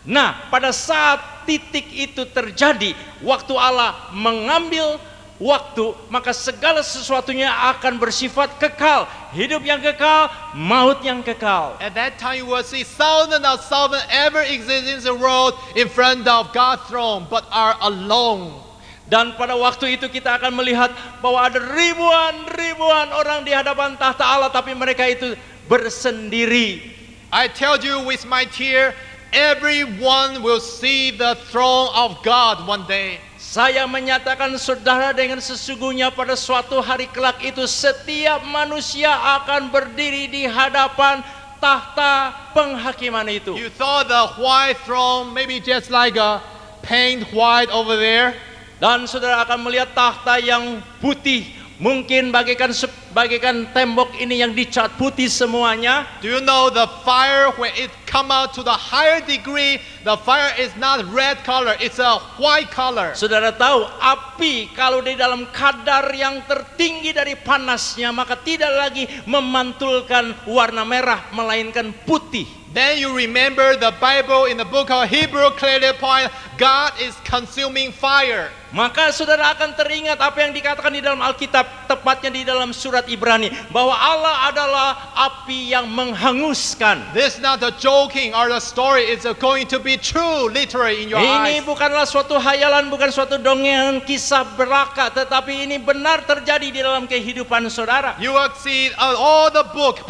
[SPEAKER 2] Nah, pada saat titik itu terjadi, waktu Allah mengambil waktu, maka segala sesuatunya akan bersifat kekal. Hidup yang kekal, maut yang kekal.
[SPEAKER 1] At that time, you will see thousands of thousands ever exist in the world in front of God's throne, but are alone.
[SPEAKER 2] Dan pada waktu itu kita akan melihat bahwa ada ribuan orang di hadapan tahta Allah, tapi mereka itu bersendiri.
[SPEAKER 1] I tell you with my tear, everyone will see the throne of God one day.
[SPEAKER 2] Saya menyatakan saudara dengan sesungguhnya pada suatu hari kelak itu setiap manusia akan berdiri di hadapan tahta penghakiman itu.
[SPEAKER 1] You saw the white throne, maybe just like a paint white over there.
[SPEAKER 2] Dan saudara akan melihat tahta yang putih, mungkin bagaikan tembok ini yang dicat putih semuanya.
[SPEAKER 1] Do you know the fire when it come out to the higher degree, the fire is not red color, it's a white color.
[SPEAKER 2] Saudara tahu api kalau di dalam kadar yang tertinggi dari panasnya maka tidak lagi memantulkan warna merah melainkan putih.
[SPEAKER 1] Then you remember the Bible in the book of Hebrew clearly point God is consuming fire.
[SPEAKER 2] Maka saudara akan teringat apa yang dikatakan di dalam Alkitab, tepatnya di dalam surat Ibrani, bahwa Allah adalah api yang menghanguskan.
[SPEAKER 1] This is not a joking or a story, it's going to be true literally in your
[SPEAKER 2] Ini
[SPEAKER 1] eyes.
[SPEAKER 2] bukanlah suatu hayalan, bukan suatu dongeng kisah belaka, tetapi ini benar terjadi di dalam kehidupan saudara.
[SPEAKER 1] You will see all the book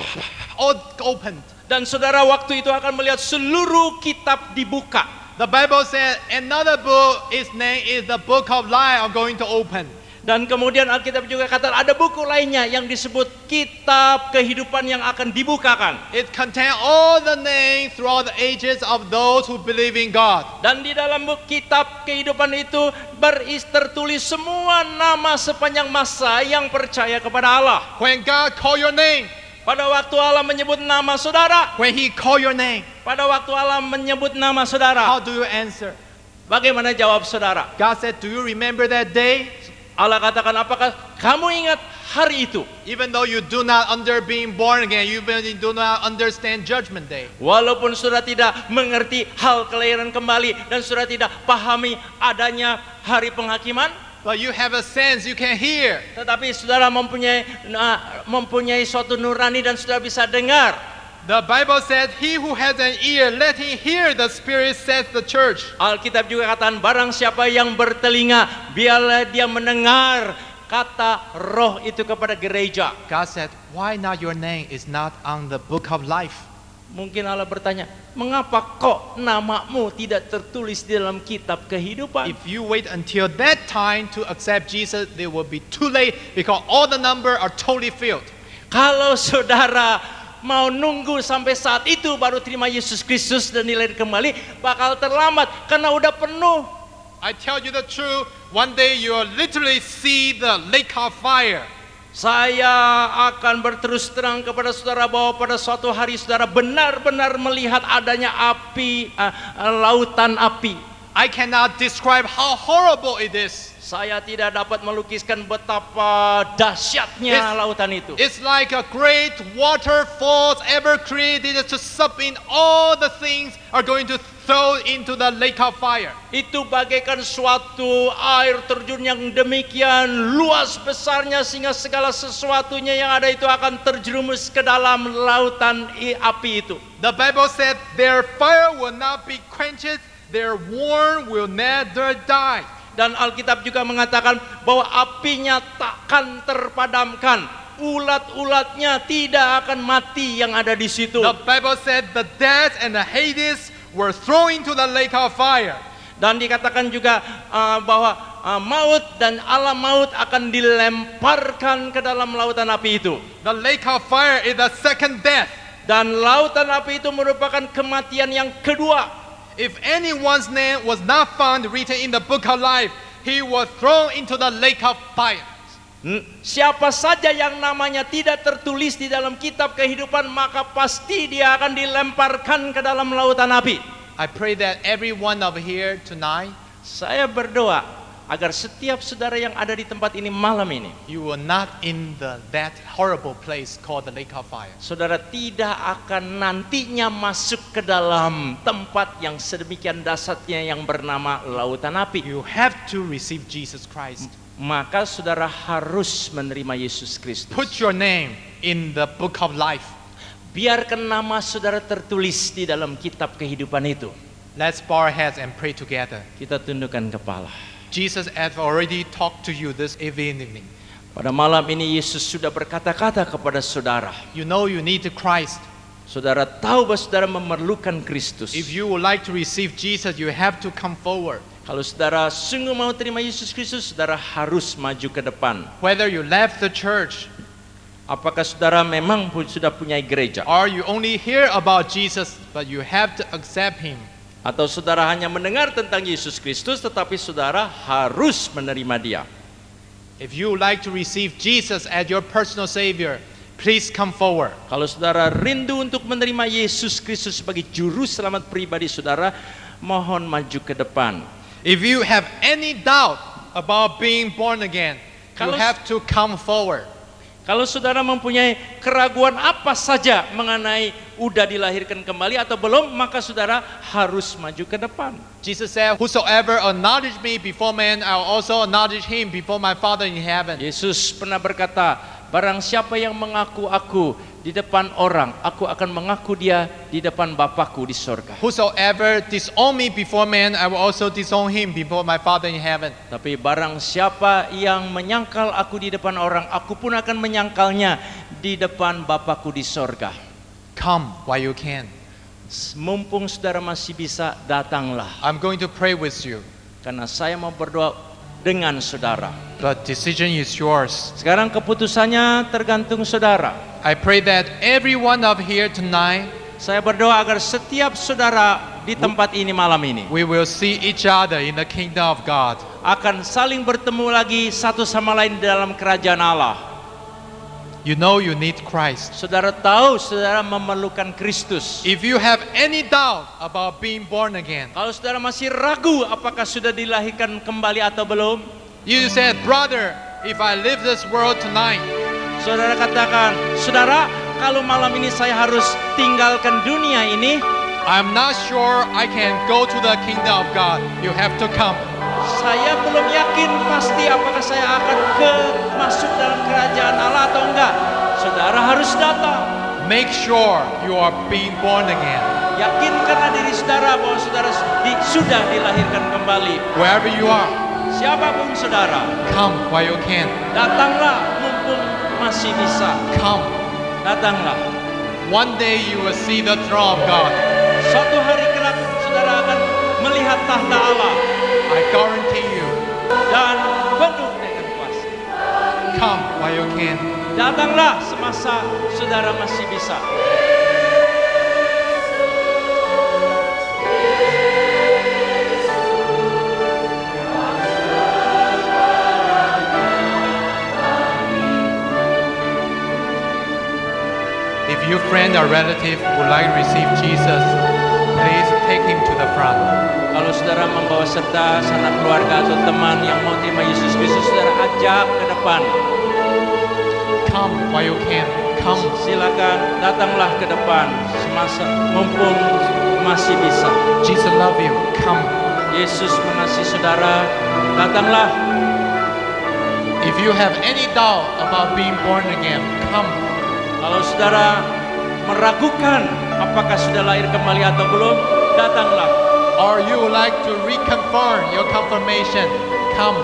[SPEAKER 1] all opened.
[SPEAKER 2] Dan saudara waktu itu akan melihat seluruh kitab dibuka.
[SPEAKER 1] The Bible said another book, its name is the book of life, are going to open.
[SPEAKER 2] Dan kemudian Alkitab juga kata ada buku lainnya yang disebut kitab kehidupan yang akan dibukakan.
[SPEAKER 1] It contains all the names throughout the ages of those who believe in God.
[SPEAKER 2] Dan di dalam kitab kehidupan itu tertulis semua nama sepanjang masa yang percaya kepada Allah.
[SPEAKER 1] When God call your name,
[SPEAKER 2] Pada waktu Allah menyebut nama saudara,
[SPEAKER 1] when He call your name,
[SPEAKER 2] pada waktu Allah menyebut nama saudara,
[SPEAKER 1] how do you answer?
[SPEAKER 2] bagaimana jawab saudara?
[SPEAKER 1] God said, do you remember that day?
[SPEAKER 2] Allah katakan, apakah kamu ingat hari itu?
[SPEAKER 1] Even though you do not under being born again, you even do not understand judgment day.
[SPEAKER 2] Walaupun saudara tidak mengerti hal kelahiran kembali dan saudara tidak pahami adanya hari penghakiman,
[SPEAKER 1] But you have a sense, you can hear.
[SPEAKER 2] tetapi saudara mempunyai suatu nurani dan saudara bisa dengar.
[SPEAKER 1] The Bible said, he who has an ear, let him hear the Spirit, says the church.
[SPEAKER 2] Alkitab juga katakan, barang siapa yang bertelinga, biarlah dia mendengar kata roh itu kepada gereja.
[SPEAKER 1] God said, why not your name is not on the book of life?
[SPEAKER 2] Mungkin Allah bertanya, mengapa kok namamu tidak tertulis di dalam kitab kehidupan?
[SPEAKER 1] If you wait until that time to accept Jesus, it will be too late because all the number are totally filled.
[SPEAKER 2] Kalau saudara mau nunggu sampai saat itu baru terima Yesus Kristus dan dilahirkan kembali, bakal terlambat karena udah penuh.
[SPEAKER 1] I tell you the truth, one day you will literally see the lake of fire.
[SPEAKER 2] Saya akan berterus terang kepada saudara bahwa pada suatu hari saudara benar-benar melihat adanya api, lautan api.
[SPEAKER 1] I cannot describe how horrible it is.
[SPEAKER 2] Saya tidak dapat melukiskan betapa dahsyatnya lautan itu.
[SPEAKER 1] It's like a great waterfalls ever created to suck in all the things are going to throw into the lake of fire.
[SPEAKER 2] Itu bagaikan suatu air terjun yang demikian luas besarnya sehingga segala sesuatunya yang ada itu akan terjerumus ke dalam lautan api itu.
[SPEAKER 1] The Bible said their fire will not be quenched, their warmth will never die.
[SPEAKER 2] Dan Alkitab juga mengatakan bahwa apinya takkan terpadamkan, ulat-ulatnya tidak akan mati yang ada di situ.
[SPEAKER 1] The Bible said the death and the Hades were thrown into the lake of fire.
[SPEAKER 2] Dan dikatakan juga bahwa maut dan alam maut akan dilemparkan ke dalam lautan api itu.
[SPEAKER 1] The lake of fire is the second death.
[SPEAKER 2] Dan lautan api itu merupakan kematian yang kedua.
[SPEAKER 1] If anyone's name was not found written in the book of life, he was thrown into the lake of fire.
[SPEAKER 2] Siapa saja yang namanya tidak tertulis di dalam kitab kehidupan, maka pasti dia akan dilemparkan ke dalam lautan api.
[SPEAKER 1] I pray that every one of here tonight,
[SPEAKER 2] Saya berdoa agar setiap saudara yang ada di tempat ini malam ini,
[SPEAKER 1] you will not in that horrible place called the lake of fire.
[SPEAKER 2] saudara tidak akan nantinya masuk ke dalam tempat yang sedemikian dahsyatnya yang bernama lautan api.
[SPEAKER 1] You have to receive Jesus Christ.
[SPEAKER 2] Maka saudara harus menerima Yesus Kristus.
[SPEAKER 1] Put your name in the book of life.
[SPEAKER 2] Biarkan nama saudara tertulis di dalam kitab kehidupan itu.
[SPEAKER 1] Let's bow our heads and pray together.
[SPEAKER 2] Kita tundukkan kepala.
[SPEAKER 1] Jesus has already talked to you this evening.
[SPEAKER 2] Pada malam ini Yesus sudah berkata-kata kepada saudara.
[SPEAKER 1] You know you need Christ.
[SPEAKER 2] Saudara tahu bahwa saudara memerlukan Kristus.
[SPEAKER 1] If you would like to receive Jesus, you have to come forward.
[SPEAKER 2] Kalau saudara sungguh mau terima Yesus Kristus, saudara harus maju ke depan.
[SPEAKER 1] Whether you left the church,
[SPEAKER 2] Apakah saudara memang sudah punya gereja?
[SPEAKER 1] or you only hear about Jesus, but you have to accept Him.
[SPEAKER 2] Atau saudara hanya mendengar tentang Yesus Kristus, tetapi saudara harus menerima Dia.
[SPEAKER 1] If you would like to receive Jesus as your personal Savior, please come forward.
[SPEAKER 2] Kalau saudara rindu untuk menerima Yesus Kristus sebagai juru selamat pribadi saudara, mohon maju ke depan.
[SPEAKER 1] If you have any doubt about being born again, you
[SPEAKER 2] Kalau-
[SPEAKER 1] have to come forward.
[SPEAKER 2] Kalau saudara mempunyai keraguan apa saja mengenai udah dilahirkan kembali atau belum, maka saudara harus maju ke depan.
[SPEAKER 1] Jesus said, whosoever acknowledge me before men, I will also acknowledge him before my Father in heaven.
[SPEAKER 2] Yesus pernah berkata, barang siapa yang mengaku aku di depan orang, aku akan mengaku dia di depan Bapakku di sorga.
[SPEAKER 1] Whosoever disown me before men, I will also disown him before my Father in heaven.
[SPEAKER 2] Tapi barang siapa yang menyangkal aku di depan orang, aku pun akan menyangkalnya di depan Bapakku di sorga.
[SPEAKER 1] Come while you can.
[SPEAKER 2] Mumpung saudara masih bisa, datanglah.
[SPEAKER 1] I'm going to pray with you,
[SPEAKER 2] Karena saya mau berdoa dengan saudara.
[SPEAKER 1] but decision is yours.
[SPEAKER 2] Sekarang keputusannya tergantung saudara.
[SPEAKER 1] I pray that every one of here tonight,
[SPEAKER 2] Saya berdoa agar setiap saudara di tempat ini malam ini
[SPEAKER 1] we will see each other in the kingdom of God.
[SPEAKER 2] akan saling bertemu lagi satu sama lain dalam kerajaan Allah.
[SPEAKER 1] You know you need Christ.
[SPEAKER 2] Saudara tahu saudara memerlukan Kristus.
[SPEAKER 1] If you have any doubt about being born again,
[SPEAKER 2] Kalau saudara masih ragu apakah sudah dilahirkan kembali atau belum,
[SPEAKER 1] You said, brother, if I leave this world tonight,
[SPEAKER 2] Saudara katakan, saudara, kalau malam ini saya harus tinggalkan dunia ini,
[SPEAKER 1] I'm not sure I can go to the kingdom of God. You have to come.
[SPEAKER 2] saya belum yakin pasti apakah saya akan masuk dalam kerajaan Allah atau enggak. Saudara harus datang.
[SPEAKER 1] Make sure you are being born again.
[SPEAKER 2] Yakinkanlah diri saudara bahwa saudara sudah dilahirkan kembali.
[SPEAKER 1] Wherever you are,
[SPEAKER 2] Siapapun saudara,
[SPEAKER 1] come while you can.
[SPEAKER 2] datanglah mumpung masih bisa.
[SPEAKER 1] Come.
[SPEAKER 2] Datanglah.
[SPEAKER 1] One day you will see the throne of God.
[SPEAKER 2] Suatu hari kelak saudara akan melihat tahta Allah
[SPEAKER 1] I guarantee you.
[SPEAKER 2] dan penuh dengan kuasa.
[SPEAKER 1] Come while you can.
[SPEAKER 2] Datanglah semasa saudara masih bisa.
[SPEAKER 1] If your friend or relative would like to receive Jesus, please take him to the front.
[SPEAKER 2] Kalau saudara membawa serta sanak keluarga atau teman yang mau terima Yesus Kristus, saudara ajak ke depan.
[SPEAKER 1] Come while you can. Come.
[SPEAKER 2] Silakan datanglah ke depan semasa mumpung masih bisa.
[SPEAKER 1] Jesus love you. Come.
[SPEAKER 2] Yesus mengasihi saudara. Datanglah.
[SPEAKER 1] If you have any doubt about being born again, come.
[SPEAKER 2] Kalau saudara meragukan apakah sudah lahir kembali atau belum, datanglah.
[SPEAKER 1] Or you would like to reconfirm your confirmation, come.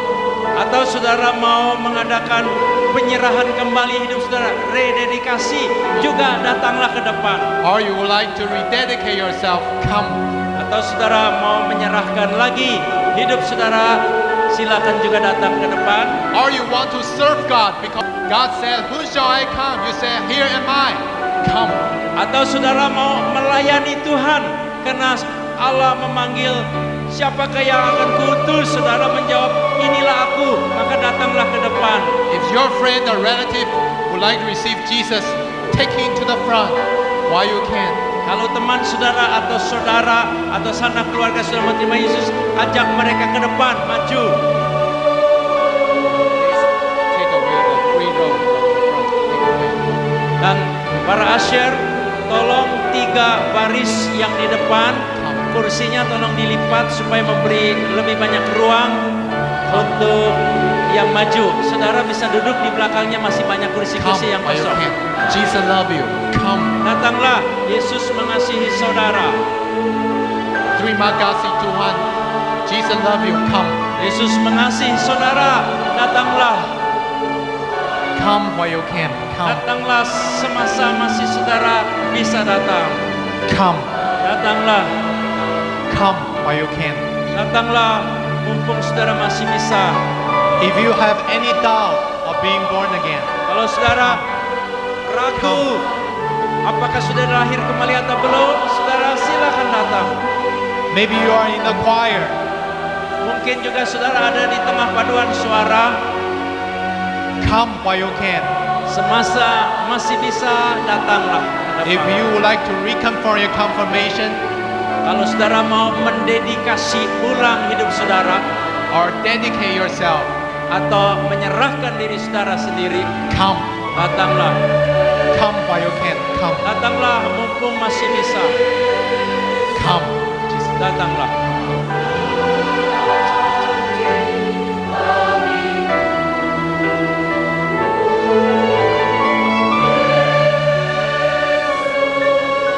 [SPEAKER 2] Atau saudara mau mengadakan penyerahan kembali hidup saudara, rededikasi, juga datanglah ke depan.
[SPEAKER 1] Or you would like to rededicate yourself, come.
[SPEAKER 2] Atau saudara mau menyerahkan lagi hidup saudara, silakan juga datang ke depan.
[SPEAKER 1] Or you want to serve God because God said, who shall I come? You say, here am I. Come.
[SPEAKER 2] Atau saudara mau melayani Tuhan karena Allah memanggil, siapakah yang akan kuutus? Saudara menjawab, inilah aku, maka datanglah ke depan.
[SPEAKER 1] If your friend or relative would like to receive Jesus, take him to the front while you can.
[SPEAKER 2] Kalau teman saudara atau sanak keluarga sudah menerima Yesus, ajak mereka ke depan, maju.
[SPEAKER 1] Take away the free road from the front. Take away.
[SPEAKER 2] Dan para usher, tolong 3 baris yang di depan, kursinya tolong dilipat supaya memberi lebih banyak ruang untuk yang maju. Saudara bisa duduk di belakangnya, masih banyak
[SPEAKER 1] Come
[SPEAKER 2] kursi-kursi yang
[SPEAKER 1] while you
[SPEAKER 2] kosong.
[SPEAKER 1] can. Jesus love you. Come.
[SPEAKER 2] Datanglah, Yesus mengasihi saudara.
[SPEAKER 1] Terima kasih Tuhan. Jesus love you. Come.
[SPEAKER 2] Yesus mengasihi saudara. Datanglah,
[SPEAKER 1] Come while you can. Come.
[SPEAKER 2] datanglah semasa masih saudara bisa datang.
[SPEAKER 1] Come.
[SPEAKER 2] Datanglah,
[SPEAKER 1] Come while you can.
[SPEAKER 2] datanglah mumpung saudara masih bisa.
[SPEAKER 1] If you have any doubt of being born again,
[SPEAKER 2] Kalau saudara ragu apakah sudah lahir kembali atau belum, saudara silakan datang.
[SPEAKER 1] maybe you are in the choir.
[SPEAKER 2] Mungkin juga saudara ada di tengah paduan suara.
[SPEAKER 1] Come while you can.
[SPEAKER 2] Semasa masih bisa, datanglah ke
[SPEAKER 1] If
[SPEAKER 2] depan.
[SPEAKER 1] you would like to reconfirm your confirmation
[SPEAKER 2] Kalau saudara mau mendedikasi ulang hidup saudara
[SPEAKER 1] or dedicate yourself,
[SPEAKER 2] atau menyerahkan diri saudara sendiri,
[SPEAKER 1] come.
[SPEAKER 2] datanglah.
[SPEAKER 1] Come while you can. Come.
[SPEAKER 2] Datanglah mumpung masih bisa.
[SPEAKER 1] Come. Jesus.
[SPEAKER 2] Datanglah.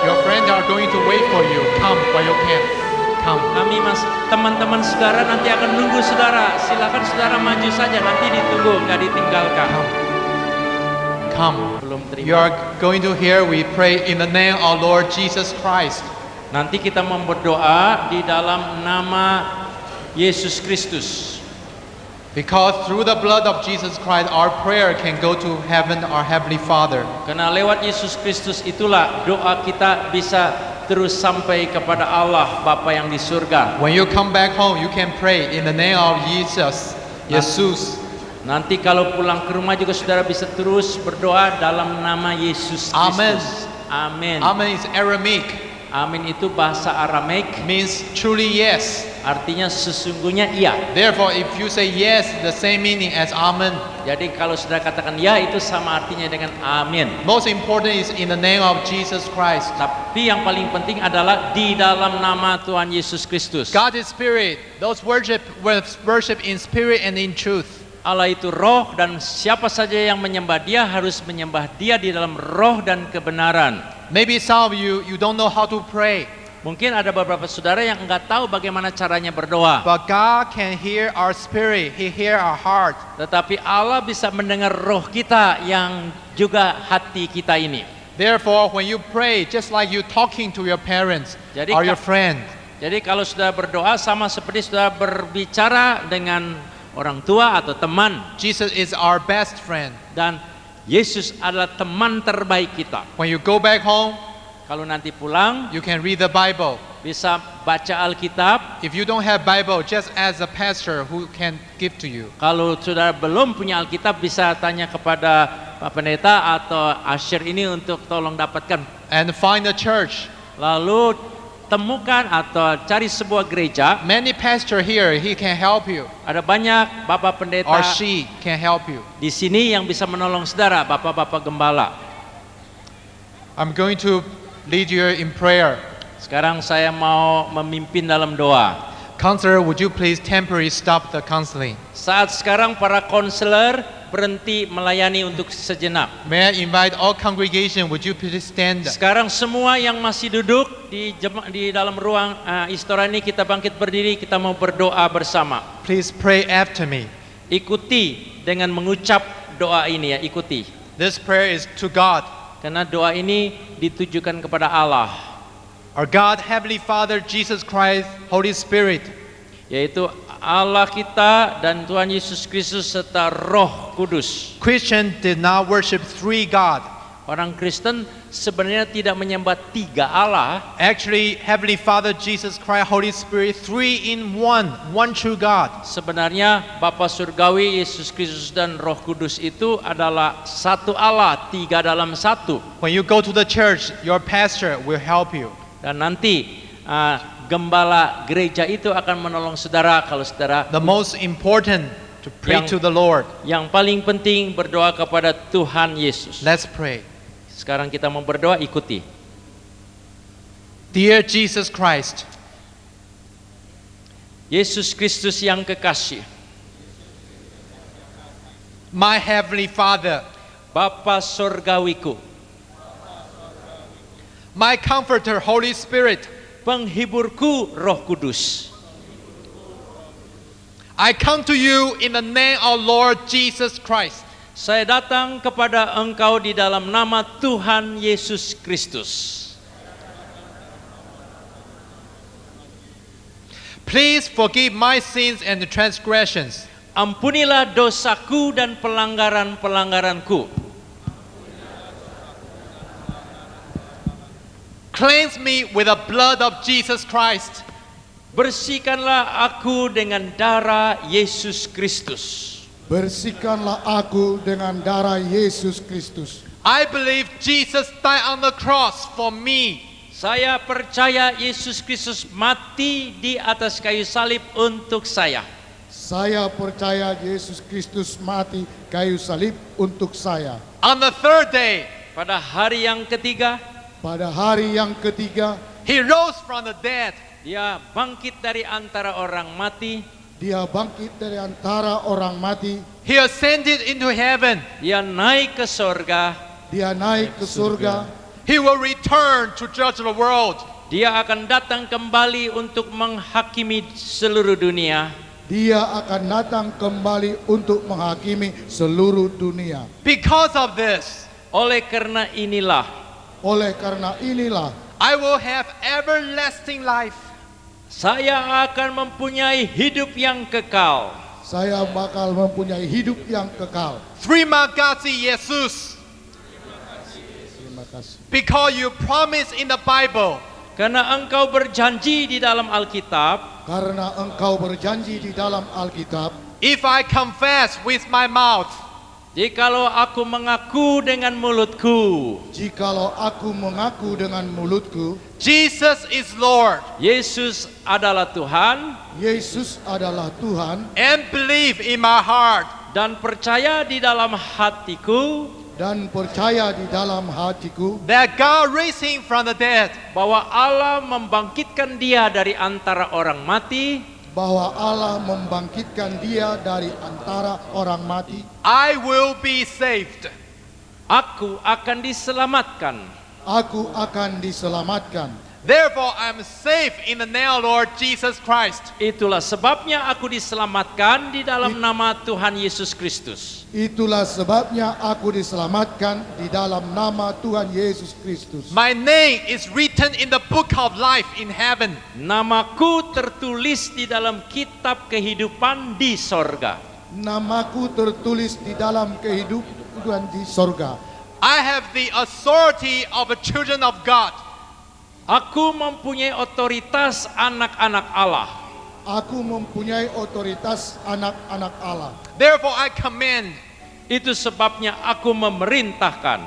[SPEAKER 1] Your friends are going to wait for you. Come while you can. Come.
[SPEAKER 2] Kami teman-teman saudara nanti akan nunggu saudara. Silakan saudara maju saja, nanti ditunggu, nggak ditinggalkan.
[SPEAKER 1] Come. Come.
[SPEAKER 2] Belum
[SPEAKER 1] You
[SPEAKER 2] terima.
[SPEAKER 1] are going to hear we pray in the name of Lord Jesus Christ.
[SPEAKER 2] Nanti kita mau berdoa di dalam nama Yesus Kristus.
[SPEAKER 1] Because through the blood of Jesus Christ, our prayer can go to heaven, our Heavenly Father.
[SPEAKER 2] Karena lewat Yesus Kristus itulah doa kita bisa terus sampai kepada Allah Bapa yang di surga.
[SPEAKER 1] When you come back home, you can pray in the name of Jesus. Jesus.
[SPEAKER 2] Nanti kalau pulang ke rumah juga saudara bisa terus berdoa dalam nama Yesus
[SPEAKER 1] Amen.
[SPEAKER 2] Kristus. Amin.
[SPEAKER 1] Amen is Aramaic,
[SPEAKER 2] Amin itu bahasa Aramaik,
[SPEAKER 1] means truly yes.
[SPEAKER 2] artinya sesungguhnya iya.
[SPEAKER 1] Therefore, if you say yes, the same meaning as amen.
[SPEAKER 2] Jadi kalau saudara katakan ya, itu sama artinya dengan amin.
[SPEAKER 1] Most important is in the name of Jesus Christ.
[SPEAKER 2] Tapi yang paling penting adalah di dalam nama Tuhan Yesus Kristus.
[SPEAKER 1] God is spirit. Those worship in spirit and in truth.
[SPEAKER 2] Allah itu roh, dan siapa saja yang menyembah Dia harus menyembah Dia di dalam roh dan kebenaran.
[SPEAKER 1] Maybe some of you don't know how to pray,
[SPEAKER 2] Mungkin ada beberapa saudara yang enggak tahu bagaimana caranya berdoa.
[SPEAKER 1] but God can hear our spirit. He hear our heart.
[SPEAKER 2] Tetapi Allah bisa mendengar roh kita yang juga hati kita ini.
[SPEAKER 1] Therefore, when you pray, just like you talking to your parents
[SPEAKER 2] Jadi
[SPEAKER 1] or your friend,
[SPEAKER 2] Jadi kalau saudara berdoa sama seperti saudara berbicara dengan orang tua atau teman,
[SPEAKER 1] Jesus is our best friend.
[SPEAKER 2] dan Yesus adalah teman terbaik kita.
[SPEAKER 1] When you go back home,
[SPEAKER 2] Kalau nanti pulang
[SPEAKER 1] you can read the Bible.
[SPEAKER 2] bisa baca Alkitab.
[SPEAKER 1] If you don't have Bible, just ask a pastor who can give to you.
[SPEAKER 2] Kalau saudara belum punya Alkitab, bisa tanya kepada Pak Pendeta atau Asyir ini untuk tolong dapatkan.
[SPEAKER 1] And find a church.
[SPEAKER 2] Lalu temukan atau cari sebuah gereja.
[SPEAKER 1] Many pastor here, he can help you.
[SPEAKER 2] Ada banyak Bapak Pendeta
[SPEAKER 1] Or she can help you.
[SPEAKER 2] di sini yang bisa menolong saudara, Bapak-bapak gembala.
[SPEAKER 1] I'm going to lead you in prayer.
[SPEAKER 2] Sekarang saya mau memimpin dalam doa.
[SPEAKER 1] Counselor, would you please temporarily stop the counseling?
[SPEAKER 2] Saat sekarang para konselor berhenti melayani untuk sejenak.
[SPEAKER 1] May I invite all congregation, would you please stand?
[SPEAKER 2] Sekarang semua yang masih duduk di dalam ruang istora ini, kita bangkit berdiri, kita mau berdoa bersama.
[SPEAKER 1] Please pray after me.
[SPEAKER 2] Ikuti dengan mengucap doa ini ya, ikuti.
[SPEAKER 1] This prayer is to God.
[SPEAKER 2] Karena doa ini ditujukan kepada Allah,
[SPEAKER 1] Our God, Heavenly Father, Jesus Christ, Holy Spirit.
[SPEAKER 2] yaitu Allah kita dan Tuhan Yesus Kristus serta Roh Kudus.
[SPEAKER 1] Christian did not worship three God.
[SPEAKER 2] Orang Kristen sebenarnya tidak menyembah tiga Allah.
[SPEAKER 1] Actually, Heavenly Father, Jesus Christ, Holy Spirit, three in one true God.
[SPEAKER 2] Sebenarnya Bapa Surgawi, Yesus Kristus dan Roh Kudus itu adalah satu Allah, tiga dalam satu.
[SPEAKER 1] When you go to the church, your pastor will help you.
[SPEAKER 2] Dan nanti gembala gereja itu akan menolong saudara kalau saudara.
[SPEAKER 1] The most important to pray
[SPEAKER 2] Yang-
[SPEAKER 1] to the Lord.
[SPEAKER 2] Yang paling penting berdoa kepada Tuhan Yesus.
[SPEAKER 1] Let's pray.
[SPEAKER 2] Sekarang kita mau berdoa, ikuti.
[SPEAKER 1] Dear Jesus Christ,
[SPEAKER 2] Yesus Kristus yang kekasih,
[SPEAKER 1] my Heavenly Father,
[SPEAKER 2] Bapa Surgawiku,
[SPEAKER 1] my Comforter, Holy Spirit,
[SPEAKER 2] penghiburku Roh Kudus.
[SPEAKER 1] I come to you in the name of Lord Jesus Christ.
[SPEAKER 2] Saya datang kepada Engkau di dalam nama Tuhan Yesus Kristus.
[SPEAKER 1] Please forgive my sins and transgressions.
[SPEAKER 2] Ampunilah dosaku dan pelanggaran-pelanggaranku.
[SPEAKER 1] Cleanse me with the blood of Jesus Christ.
[SPEAKER 2] Bersihkanlah aku dengan darah Yesus Kristus.
[SPEAKER 3] Bersihkanlah aku dengan darah Yesus Kristus.
[SPEAKER 1] I believe Jesus died on the cross for me.
[SPEAKER 2] Saya percaya Yesus Kristus mati di atas kayu salib untuk saya.
[SPEAKER 3] Saya percaya Yesus Kristus mati kayu salib untuk saya.
[SPEAKER 1] On the third day,
[SPEAKER 2] Pada hari yang ketiga,
[SPEAKER 3] Pada hari yang ketiga,
[SPEAKER 1] he rose from the dead.
[SPEAKER 2] Dia bangkit dari antara orang mati.
[SPEAKER 3] Dia bangkit dari antara orang mati.
[SPEAKER 1] He ascended into heaven.
[SPEAKER 2] Dia naik ke sorga.
[SPEAKER 3] Dia naik ke surga.
[SPEAKER 1] He will return to judge the world.
[SPEAKER 2] Dia akan datang kembali untuk menghakimi seluruh dunia.
[SPEAKER 3] Dia akan datang kembali untuk menghakimi seluruh dunia.
[SPEAKER 1] Because of this,
[SPEAKER 2] Oleh karena inilah,
[SPEAKER 3] Oleh karena inilah,
[SPEAKER 1] I will have everlasting life.
[SPEAKER 2] saya akan mempunyai hidup yang kekal.
[SPEAKER 3] saya bakal mempunyai hidup yang kekal.
[SPEAKER 1] Terima kasih Yesus.
[SPEAKER 3] Terima kasih.
[SPEAKER 1] Because you promise in the Bible,
[SPEAKER 2] Karena Engkau berjanji di dalam Alkitab,
[SPEAKER 3] Karena Engkau berjanji di dalam Alkitab,
[SPEAKER 1] if I confess with my mouth
[SPEAKER 2] Jikalau aku mengaku dengan mulutku,
[SPEAKER 3] jikalau aku mengaku dengan mulutku,
[SPEAKER 1] Jesus is Lord,
[SPEAKER 2] Yesus adalah Tuhan,
[SPEAKER 3] Yesus adalah Tuhan,
[SPEAKER 1] and believe in my heart
[SPEAKER 2] dan percaya di dalam hatiku
[SPEAKER 3] dan percaya di dalam hatiku
[SPEAKER 1] that God raised him from the dead,
[SPEAKER 2] bahwa Allah membangkitkan dia dari antara orang mati,
[SPEAKER 3] bahwa Allah membangkitkan dia dari antara orang mati,
[SPEAKER 1] I will be saved.
[SPEAKER 2] aku akan diselamatkan.
[SPEAKER 3] aku akan diselamatkan.
[SPEAKER 1] Therefore, I'm safe in the name of Lord Jesus Christ.
[SPEAKER 2] Itulah sebabnya aku diselamatkan di dalam nama Tuhan Yesus Kristus.
[SPEAKER 3] Itulah sebabnya aku diselamatkan di dalam nama Tuhan Yesus Kristus.
[SPEAKER 1] My name is written in the book of life in heaven.
[SPEAKER 2] Namaku tertulis di dalam kitab kehidupan di sorga.
[SPEAKER 3] Namaku tertulis di dalam kehidupan di sorga.
[SPEAKER 1] I have the authority of the children of God.
[SPEAKER 2] Aku mempunyai otoritas anak-anak Allah.
[SPEAKER 3] Aku mempunyai otoritas anak-anak Allah.
[SPEAKER 1] Therefore, I command.
[SPEAKER 2] Itu sebabnya aku memerintahkan.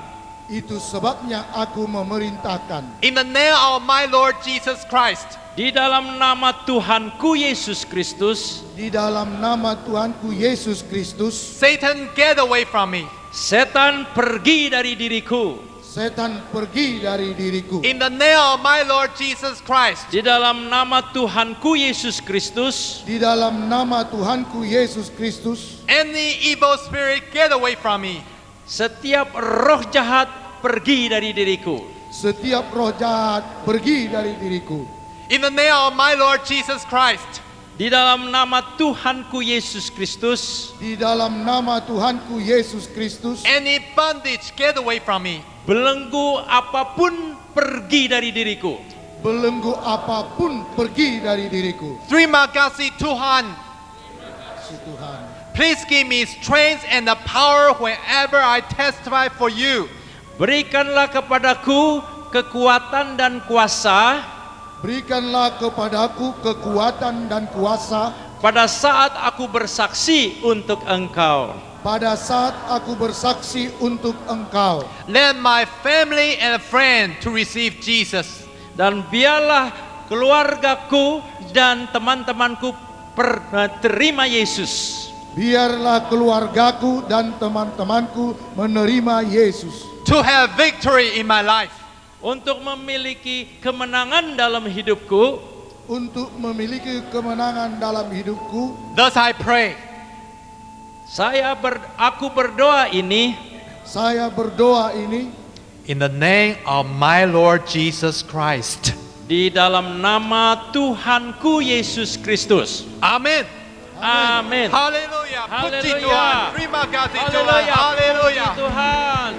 [SPEAKER 3] Itu sebabnya aku memerintahkan.
[SPEAKER 1] In the name of my Lord Jesus Christ,
[SPEAKER 2] Di dalam nama Tuhanku Yesus Kristus,
[SPEAKER 3] Di dalam nama Tuhanku Yesus Kristus,
[SPEAKER 1] Satan, get away from me.
[SPEAKER 2] setan pergi dari diriku.
[SPEAKER 3] setan pergi dari diriku.
[SPEAKER 1] In the name of my Lord Jesus Christ,
[SPEAKER 2] Di dalam nama Tuhanku Yesus Kristus,
[SPEAKER 3] Di dalam nama Tuhanku Yesus Kristus,
[SPEAKER 1] any evil spirit, get away from me.
[SPEAKER 2] setiap roh jahat pergi dari diriku.
[SPEAKER 3] setiap roh jahat pergi dari diriku.
[SPEAKER 1] In the name of my Lord Jesus Christ,
[SPEAKER 2] Di dalam nama Tuhanku Yesus Kristus,
[SPEAKER 3] Di dalam nama Tuhanku Yesus Kristus,
[SPEAKER 1] any bondage, get away from me.
[SPEAKER 2] belenggu apapun pergi dari diriku.
[SPEAKER 3] belenggu apapun pergi dari diriku.
[SPEAKER 1] Terima kasih Tuhan.
[SPEAKER 3] Si Tuhan,
[SPEAKER 1] Please give me strength and the power whenever I testify for you.
[SPEAKER 2] Berikanlah kepadaku kekuatan dan kuasa
[SPEAKER 3] berikanlah kepadaku kekuatan dan kuasa
[SPEAKER 2] pada saat aku bersaksi untuk Engkau.
[SPEAKER 3] pada saat aku bersaksi untuk Engkau.
[SPEAKER 1] Let my family and friend to receive Jesus.
[SPEAKER 2] Dan biarlah keluargaku dan teman-temanku terima Yesus.
[SPEAKER 3] Biarlah keluargaku dan teman-temanku menerima Yesus.
[SPEAKER 1] To have victory in my life.
[SPEAKER 2] Untuk memiliki kemenangan dalam hidupku.
[SPEAKER 3] Untuk memiliki kemenangan dalam hidupku.
[SPEAKER 1] Thus I pray.
[SPEAKER 2] Aku berdoa ini
[SPEAKER 3] Saya berdoa ini
[SPEAKER 1] In the name of my Lord Jesus Christ.
[SPEAKER 2] di dalam nama Tuhanku Yesus Kristus.
[SPEAKER 1] Amen.
[SPEAKER 2] Amin.
[SPEAKER 1] Hallelujah. Puji
[SPEAKER 2] Haleluya.
[SPEAKER 1] Tuhan. Terima kasih Tuhan.
[SPEAKER 2] Haleluya.
[SPEAKER 1] Haleluya.
[SPEAKER 2] Puji Tuhan.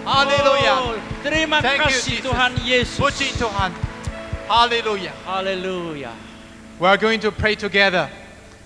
[SPEAKER 1] Haleluya.
[SPEAKER 2] Oh, terima
[SPEAKER 1] Thank you,
[SPEAKER 2] kasih
[SPEAKER 1] Jesus.
[SPEAKER 2] Tuhan Yesus.
[SPEAKER 1] Puji Tuhan. Hallelujah.
[SPEAKER 2] Haleluya.
[SPEAKER 1] We are going to pray together.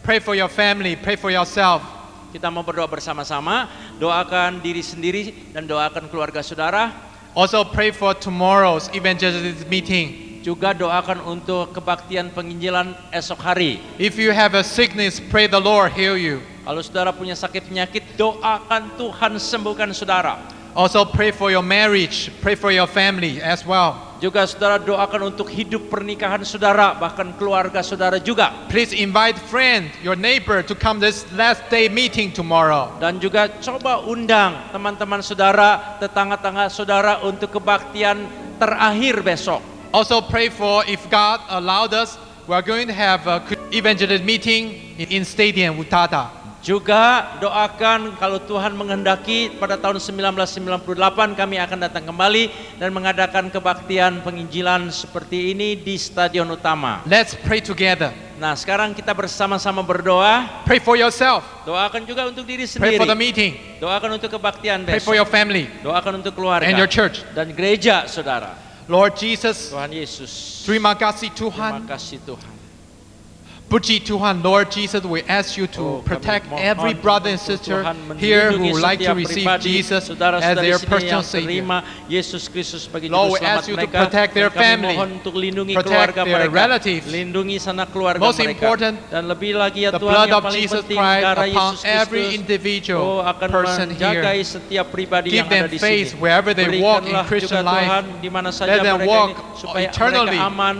[SPEAKER 1] Pray for your family. Pray for yourself.
[SPEAKER 2] Kita mau berdoa bersama-sama, doakan diri sendiri dan doakan keluarga saudara.
[SPEAKER 1] Also pray for tomorrow's evangelistic meeting.
[SPEAKER 2] Juga doakan untuk kebaktian penginjilan esok hari.
[SPEAKER 1] If you have a sickness, pray the Lord heal you.
[SPEAKER 2] Kalau saudara punya sakit penyakit, doakan Tuhan sembuhkan saudara.
[SPEAKER 1] Also pray for your marriage. Pray for your family as well.
[SPEAKER 2] Juga saudara doakan untuk hidup pernikahan saudara, bahkan keluarga saudara juga.
[SPEAKER 1] Please invite friend, your neighbor to come this last day meeting tomorrow.
[SPEAKER 2] Dan juga coba undang teman-teman saudara, tetangga-tetangga saudara untuk kebaktian terakhir besok.
[SPEAKER 1] Also pray for, if God allowed us, we are going to have a evangelistic meeting in Stadium Utata.
[SPEAKER 2] Juga doakan kalau Tuhan menghendaki pada tahun 1998 kami akan datang kembali dan mengadakan kebaktian penginjilan seperti ini di Stadion Utama.
[SPEAKER 1] Let's pray together.
[SPEAKER 2] Nah, sekarang kita bersama-sama berdoa.
[SPEAKER 1] Pray for yourself.
[SPEAKER 2] Doakan juga untuk diri
[SPEAKER 1] Pray for the
[SPEAKER 2] sendiri.
[SPEAKER 1] meeting.
[SPEAKER 2] Doakan untuk kebaktian
[SPEAKER 1] Pray for
[SPEAKER 2] besok.
[SPEAKER 1] your family
[SPEAKER 2] Doakan untuk keluarga
[SPEAKER 1] and your church.
[SPEAKER 2] dan gereja saudara.
[SPEAKER 1] Lord Jesus,
[SPEAKER 2] Tuhan Yesus,
[SPEAKER 1] terima kasih
[SPEAKER 2] terima
[SPEAKER 1] Tuhan.
[SPEAKER 2] kasih Tuhan.
[SPEAKER 1] Puji Tuhan, Lord Jesus, we ask you to protect
[SPEAKER 2] kami
[SPEAKER 1] every
[SPEAKER 2] mohon
[SPEAKER 1] brother and
[SPEAKER 2] untuk
[SPEAKER 1] sister
[SPEAKER 2] Tuhan
[SPEAKER 1] here
[SPEAKER 2] melindungi
[SPEAKER 1] who would like to
[SPEAKER 2] setiap
[SPEAKER 1] receive
[SPEAKER 2] pribadi,
[SPEAKER 1] Jesus as
[SPEAKER 2] saudara-saudara
[SPEAKER 1] their
[SPEAKER 2] di sini
[SPEAKER 1] personal
[SPEAKER 2] yang
[SPEAKER 1] Savior.
[SPEAKER 2] terima Yesus Kristus sebagai
[SPEAKER 1] Lord,
[SPEAKER 2] juru
[SPEAKER 1] we
[SPEAKER 2] selamat
[SPEAKER 1] ask you to
[SPEAKER 2] mereka.
[SPEAKER 1] protect their
[SPEAKER 2] Dan kami
[SPEAKER 1] family,
[SPEAKER 2] mohon untuk lindungi
[SPEAKER 1] protect
[SPEAKER 2] keluarga
[SPEAKER 1] their
[SPEAKER 2] mereka,
[SPEAKER 1] relatives.
[SPEAKER 2] lindungi sanak keluarga
[SPEAKER 1] Most
[SPEAKER 2] mereka.
[SPEAKER 1] important,
[SPEAKER 2] Dan lebih lagi ya
[SPEAKER 1] The
[SPEAKER 2] Tuhan
[SPEAKER 1] blood
[SPEAKER 2] yang
[SPEAKER 1] of
[SPEAKER 2] paling
[SPEAKER 1] Jesus
[SPEAKER 2] penting
[SPEAKER 1] Christ
[SPEAKER 2] darah
[SPEAKER 1] upon
[SPEAKER 2] Yesus
[SPEAKER 1] every
[SPEAKER 2] Kristus
[SPEAKER 1] individual
[SPEAKER 2] akan
[SPEAKER 1] person
[SPEAKER 2] menjaga
[SPEAKER 1] here.
[SPEAKER 2] setiap pribadi
[SPEAKER 1] Give
[SPEAKER 2] yang
[SPEAKER 1] them
[SPEAKER 2] ada di
[SPEAKER 1] faith
[SPEAKER 2] sini.
[SPEAKER 1] wherever they walk in
[SPEAKER 2] Berikanlah
[SPEAKER 1] Christian
[SPEAKER 2] juga Tuhan
[SPEAKER 1] life.
[SPEAKER 2] di mana saja
[SPEAKER 1] Let them
[SPEAKER 2] mereka
[SPEAKER 1] walk
[SPEAKER 2] ini supaya
[SPEAKER 1] eternally.
[SPEAKER 2] mereka aman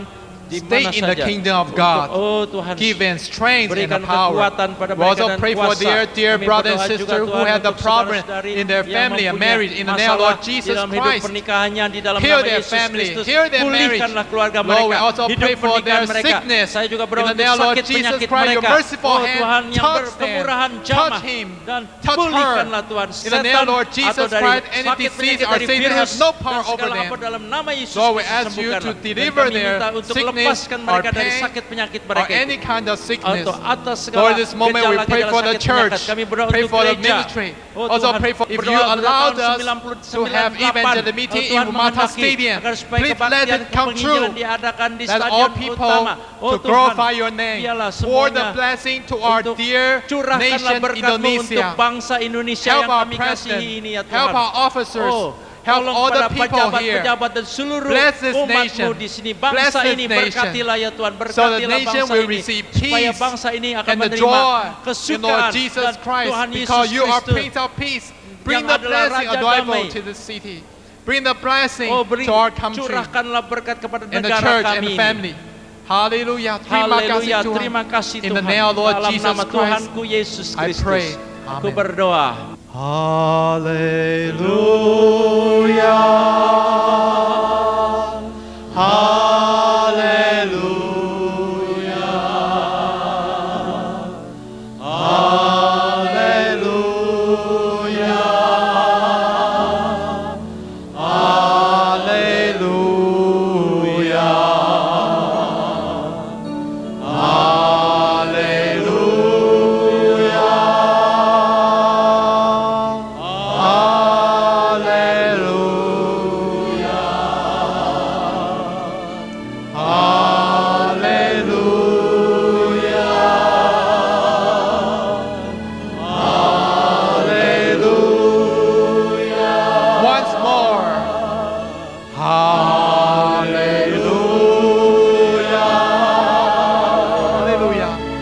[SPEAKER 2] di
[SPEAKER 1] Stay
[SPEAKER 2] mana
[SPEAKER 1] in the
[SPEAKER 2] saja.
[SPEAKER 1] kingdom of God.
[SPEAKER 2] Oh Tuhan,
[SPEAKER 1] Give them strength and
[SPEAKER 2] berikan
[SPEAKER 1] the power.
[SPEAKER 2] kekuatan pada
[SPEAKER 1] We
[SPEAKER 2] mereka
[SPEAKER 1] also
[SPEAKER 2] dan
[SPEAKER 1] pray for
[SPEAKER 2] kuasa.
[SPEAKER 1] their dear
[SPEAKER 2] Kami
[SPEAKER 1] brother and
[SPEAKER 2] berdoa juga,
[SPEAKER 1] sister who
[SPEAKER 2] Tuhan,
[SPEAKER 1] had the
[SPEAKER 2] untuk
[SPEAKER 1] problem
[SPEAKER 2] saudara-saudari
[SPEAKER 1] in their
[SPEAKER 2] yang
[SPEAKER 1] family and
[SPEAKER 2] mempunyai
[SPEAKER 1] marriage in the name of
[SPEAKER 2] masalah
[SPEAKER 1] Lord
[SPEAKER 2] di
[SPEAKER 1] Jesus
[SPEAKER 2] dalam hidup
[SPEAKER 1] Christ.
[SPEAKER 2] pernikahannya di dalam
[SPEAKER 1] Heal
[SPEAKER 2] nama
[SPEAKER 1] their
[SPEAKER 2] Yesus
[SPEAKER 1] family,
[SPEAKER 2] Kristus.
[SPEAKER 1] heal their marriage.
[SPEAKER 2] Pulihkanlah keluarga
[SPEAKER 1] Lord,
[SPEAKER 2] mereka.
[SPEAKER 1] we also
[SPEAKER 2] Hidup
[SPEAKER 1] pray for
[SPEAKER 2] pernikahan
[SPEAKER 1] their
[SPEAKER 2] mereka.
[SPEAKER 1] sickness.
[SPEAKER 2] Saya juga
[SPEAKER 1] In
[SPEAKER 2] berdoa
[SPEAKER 1] the
[SPEAKER 2] untuk
[SPEAKER 1] name of Lord
[SPEAKER 2] sakit
[SPEAKER 1] Jesus
[SPEAKER 2] penyakit
[SPEAKER 1] Christ, your
[SPEAKER 2] mereka.
[SPEAKER 1] merciful
[SPEAKER 2] Oh
[SPEAKER 1] hand,
[SPEAKER 2] Tuhan yang
[SPEAKER 1] touch them,
[SPEAKER 2] berkemurahan
[SPEAKER 1] touch
[SPEAKER 2] jamah
[SPEAKER 1] him,
[SPEAKER 2] dan
[SPEAKER 1] touch her.
[SPEAKER 2] pulihkanlah Tuhan
[SPEAKER 1] In the name of Lord
[SPEAKER 2] atau
[SPEAKER 1] Jesus
[SPEAKER 2] dari
[SPEAKER 1] Christ, any
[SPEAKER 2] sakit
[SPEAKER 1] disease
[SPEAKER 2] penyakit
[SPEAKER 1] or
[SPEAKER 2] dari
[SPEAKER 1] Satan
[SPEAKER 2] virus
[SPEAKER 1] has no
[SPEAKER 2] dan
[SPEAKER 1] power over
[SPEAKER 2] segala apa
[SPEAKER 1] them.
[SPEAKER 2] dalam nama Yesus
[SPEAKER 1] Lord, we
[SPEAKER 2] Kristus
[SPEAKER 1] ask you to
[SPEAKER 2] sembuhkanlah. Dan
[SPEAKER 1] deliver
[SPEAKER 2] kami
[SPEAKER 1] their
[SPEAKER 2] minta untuk
[SPEAKER 1] sickness
[SPEAKER 2] lepaskan
[SPEAKER 1] or
[SPEAKER 2] mereka dari
[SPEAKER 1] pain
[SPEAKER 2] sakit penyakit
[SPEAKER 1] or
[SPEAKER 2] mereka
[SPEAKER 1] any
[SPEAKER 2] itu.
[SPEAKER 1] kind of sickness.
[SPEAKER 2] Atau atas segala
[SPEAKER 1] Lord, this moment we pray
[SPEAKER 2] gejala-gejala
[SPEAKER 1] for the
[SPEAKER 2] sakit
[SPEAKER 1] church,
[SPEAKER 2] penyakit. Kami berdoa
[SPEAKER 1] pray
[SPEAKER 2] untuk
[SPEAKER 1] for the
[SPEAKER 2] gereja.
[SPEAKER 1] ministry.
[SPEAKER 2] Oh
[SPEAKER 1] Also
[SPEAKER 2] Tuhan,
[SPEAKER 1] pray for, if you
[SPEAKER 2] berdoa pada
[SPEAKER 1] allowed
[SPEAKER 2] tahun
[SPEAKER 1] us to have
[SPEAKER 2] 1998,
[SPEAKER 1] evangelism meeting
[SPEAKER 2] Tuhan
[SPEAKER 1] in Umata
[SPEAKER 2] menghendaki
[SPEAKER 1] Stadium,
[SPEAKER 2] agar supaya
[SPEAKER 1] please let
[SPEAKER 2] kebaktian
[SPEAKER 1] it come true.
[SPEAKER 2] penginjilan diadakan di
[SPEAKER 1] That all
[SPEAKER 2] stadion
[SPEAKER 1] people
[SPEAKER 2] utama. Oh
[SPEAKER 1] to
[SPEAKER 2] Tuhan,
[SPEAKER 1] glorify your name,
[SPEAKER 2] biarlah
[SPEAKER 1] for the
[SPEAKER 2] semuanya
[SPEAKER 1] blessing to our
[SPEAKER 2] untuk
[SPEAKER 1] dear
[SPEAKER 2] curahkanlah
[SPEAKER 1] nation
[SPEAKER 2] berkat-Mu untuk
[SPEAKER 1] Indonesia.
[SPEAKER 2] bangsa Indonesia
[SPEAKER 1] Help
[SPEAKER 2] yang
[SPEAKER 1] our
[SPEAKER 2] kami
[SPEAKER 1] president,
[SPEAKER 2] kasihi ini ya Tuhan.
[SPEAKER 1] help our officers,
[SPEAKER 2] Oh,
[SPEAKER 1] help
[SPEAKER 2] tolong
[SPEAKER 1] all the
[SPEAKER 2] pada
[SPEAKER 1] people here.
[SPEAKER 2] pejabat-pejabat dan seluruh
[SPEAKER 1] Bless this
[SPEAKER 2] umat-Mu
[SPEAKER 1] nation.
[SPEAKER 2] di sini.
[SPEAKER 1] Bless
[SPEAKER 2] Bangsa
[SPEAKER 1] this
[SPEAKER 2] ini
[SPEAKER 1] nation.
[SPEAKER 2] berkatilah ya Tuhan.
[SPEAKER 1] So the
[SPEAKER 2] Berkatilah
[SPEAKER 1] nation
[SPEAKER 2] bangsa
[SPEAKER 1] will
[SPEAKER 2] ini.
[SPEAKER 1] receive
[SPEAKER 2] Supaya
[SPEAKER 1] peace
[SPEAKER 2] bangsa ini akan
[SPEAKER 1] and the
[SPEAKER 2] menerima
[SPEAKER 1] joy in
[SPEAKER 2] kesukaan
[SPEAKER 1] Lord Jesus
[SPEAKER 2] dan
[SPEAKER 1] Christ,
[SPEAKER 2] Tuhan
[SPEAKER 1] because
[SPEAKER 2] Yesus
[SPEAKER 1] you are
[SPEAKER 2] Kristus.
[SPEAKER 1] Prince of Peace. Bring
[SPEAKER 2] yang
[SPEAKER 1] the
[SPEAKER 2] adalah
[SPEAKER 1] blessing
[SPEAKER 2] Raja
[SPEAKER 1] of revival
[SPEAKER 2] Damai.
[SPEAKER 1] to the city. Bring the blessing
[SPEAKER 2] Oh, beri,
[SPEAKER 1] to our country
[SPEAKER 2] curahkanlah berkat kepada
[SPEAKER 1] and the
[SPEAKER 2] negara
[SPEAKER 1] church and
[SPEAKER 2] kami
[SPEAKER 1] the
[SPEAKER 2] ini.
[SPEAKER 1] family. Hallelujah. Terima kasih
[SPEAKER 2] Haleluya,
[SPEAKER 1] Tuhan.
[SPEAKER 2] terima kasih
[SPEAKER 1] In
[SPEAKER 2] Tuhan.
[SPEAKER 1] the name of Lord
[SPEAKER 2] Dalam
[SPEAKER 1] Jesus
[SPEAKER 2] nama
[SPEAKER 1] Christ,
[SPEAKER 2] Tuhanku Yesus
[SPEAKER 1] I
[SPEAKER 2] Kristus.
[SPEAKER 1] pray.
[SPEAKER 2] Aku
[SPEAKER 1] Amen.
[SPEAKER 2] berdoa.
[SPEAKER 1] Hallelujah. Once more. Hallelujah. Hallelujah.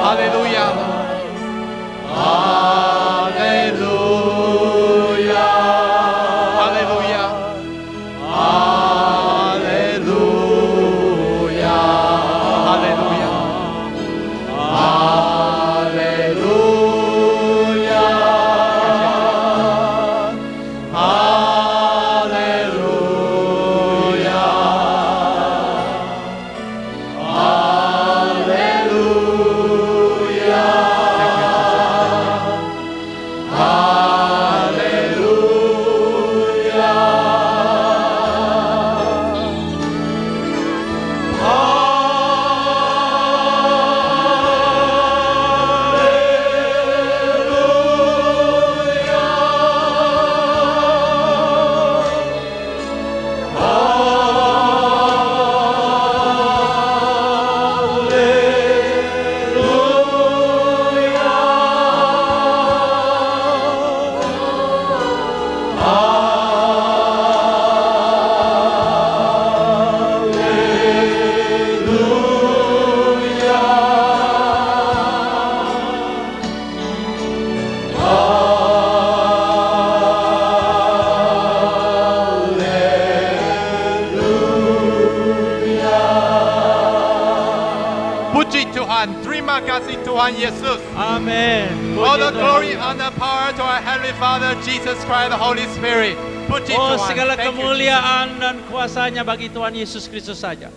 [SPEAKER 1] Hallelujah. Hallelujah. Hallelujah. Puji Tuhan, terima kasih Tuhan Yesus.
[SPEAKER 2] Amin.
[SPEAKER 1] All the
[SPEAKER 2] Puji Tuhan.
[SPEAKER 1] glory and the power to our Heavenly Father, Jesus Christ, the Holy Spirit. Puji
[SPEAKER 2] Oh,
[SPEAKER 1] Tuhan.
[SPEAKER 2] segala
[SPEAKER 1] Thank you, Jesus.
[SPEAKER 2] kemuliaan dan kuasanya bagi Tuhan Yesus Kristus saja.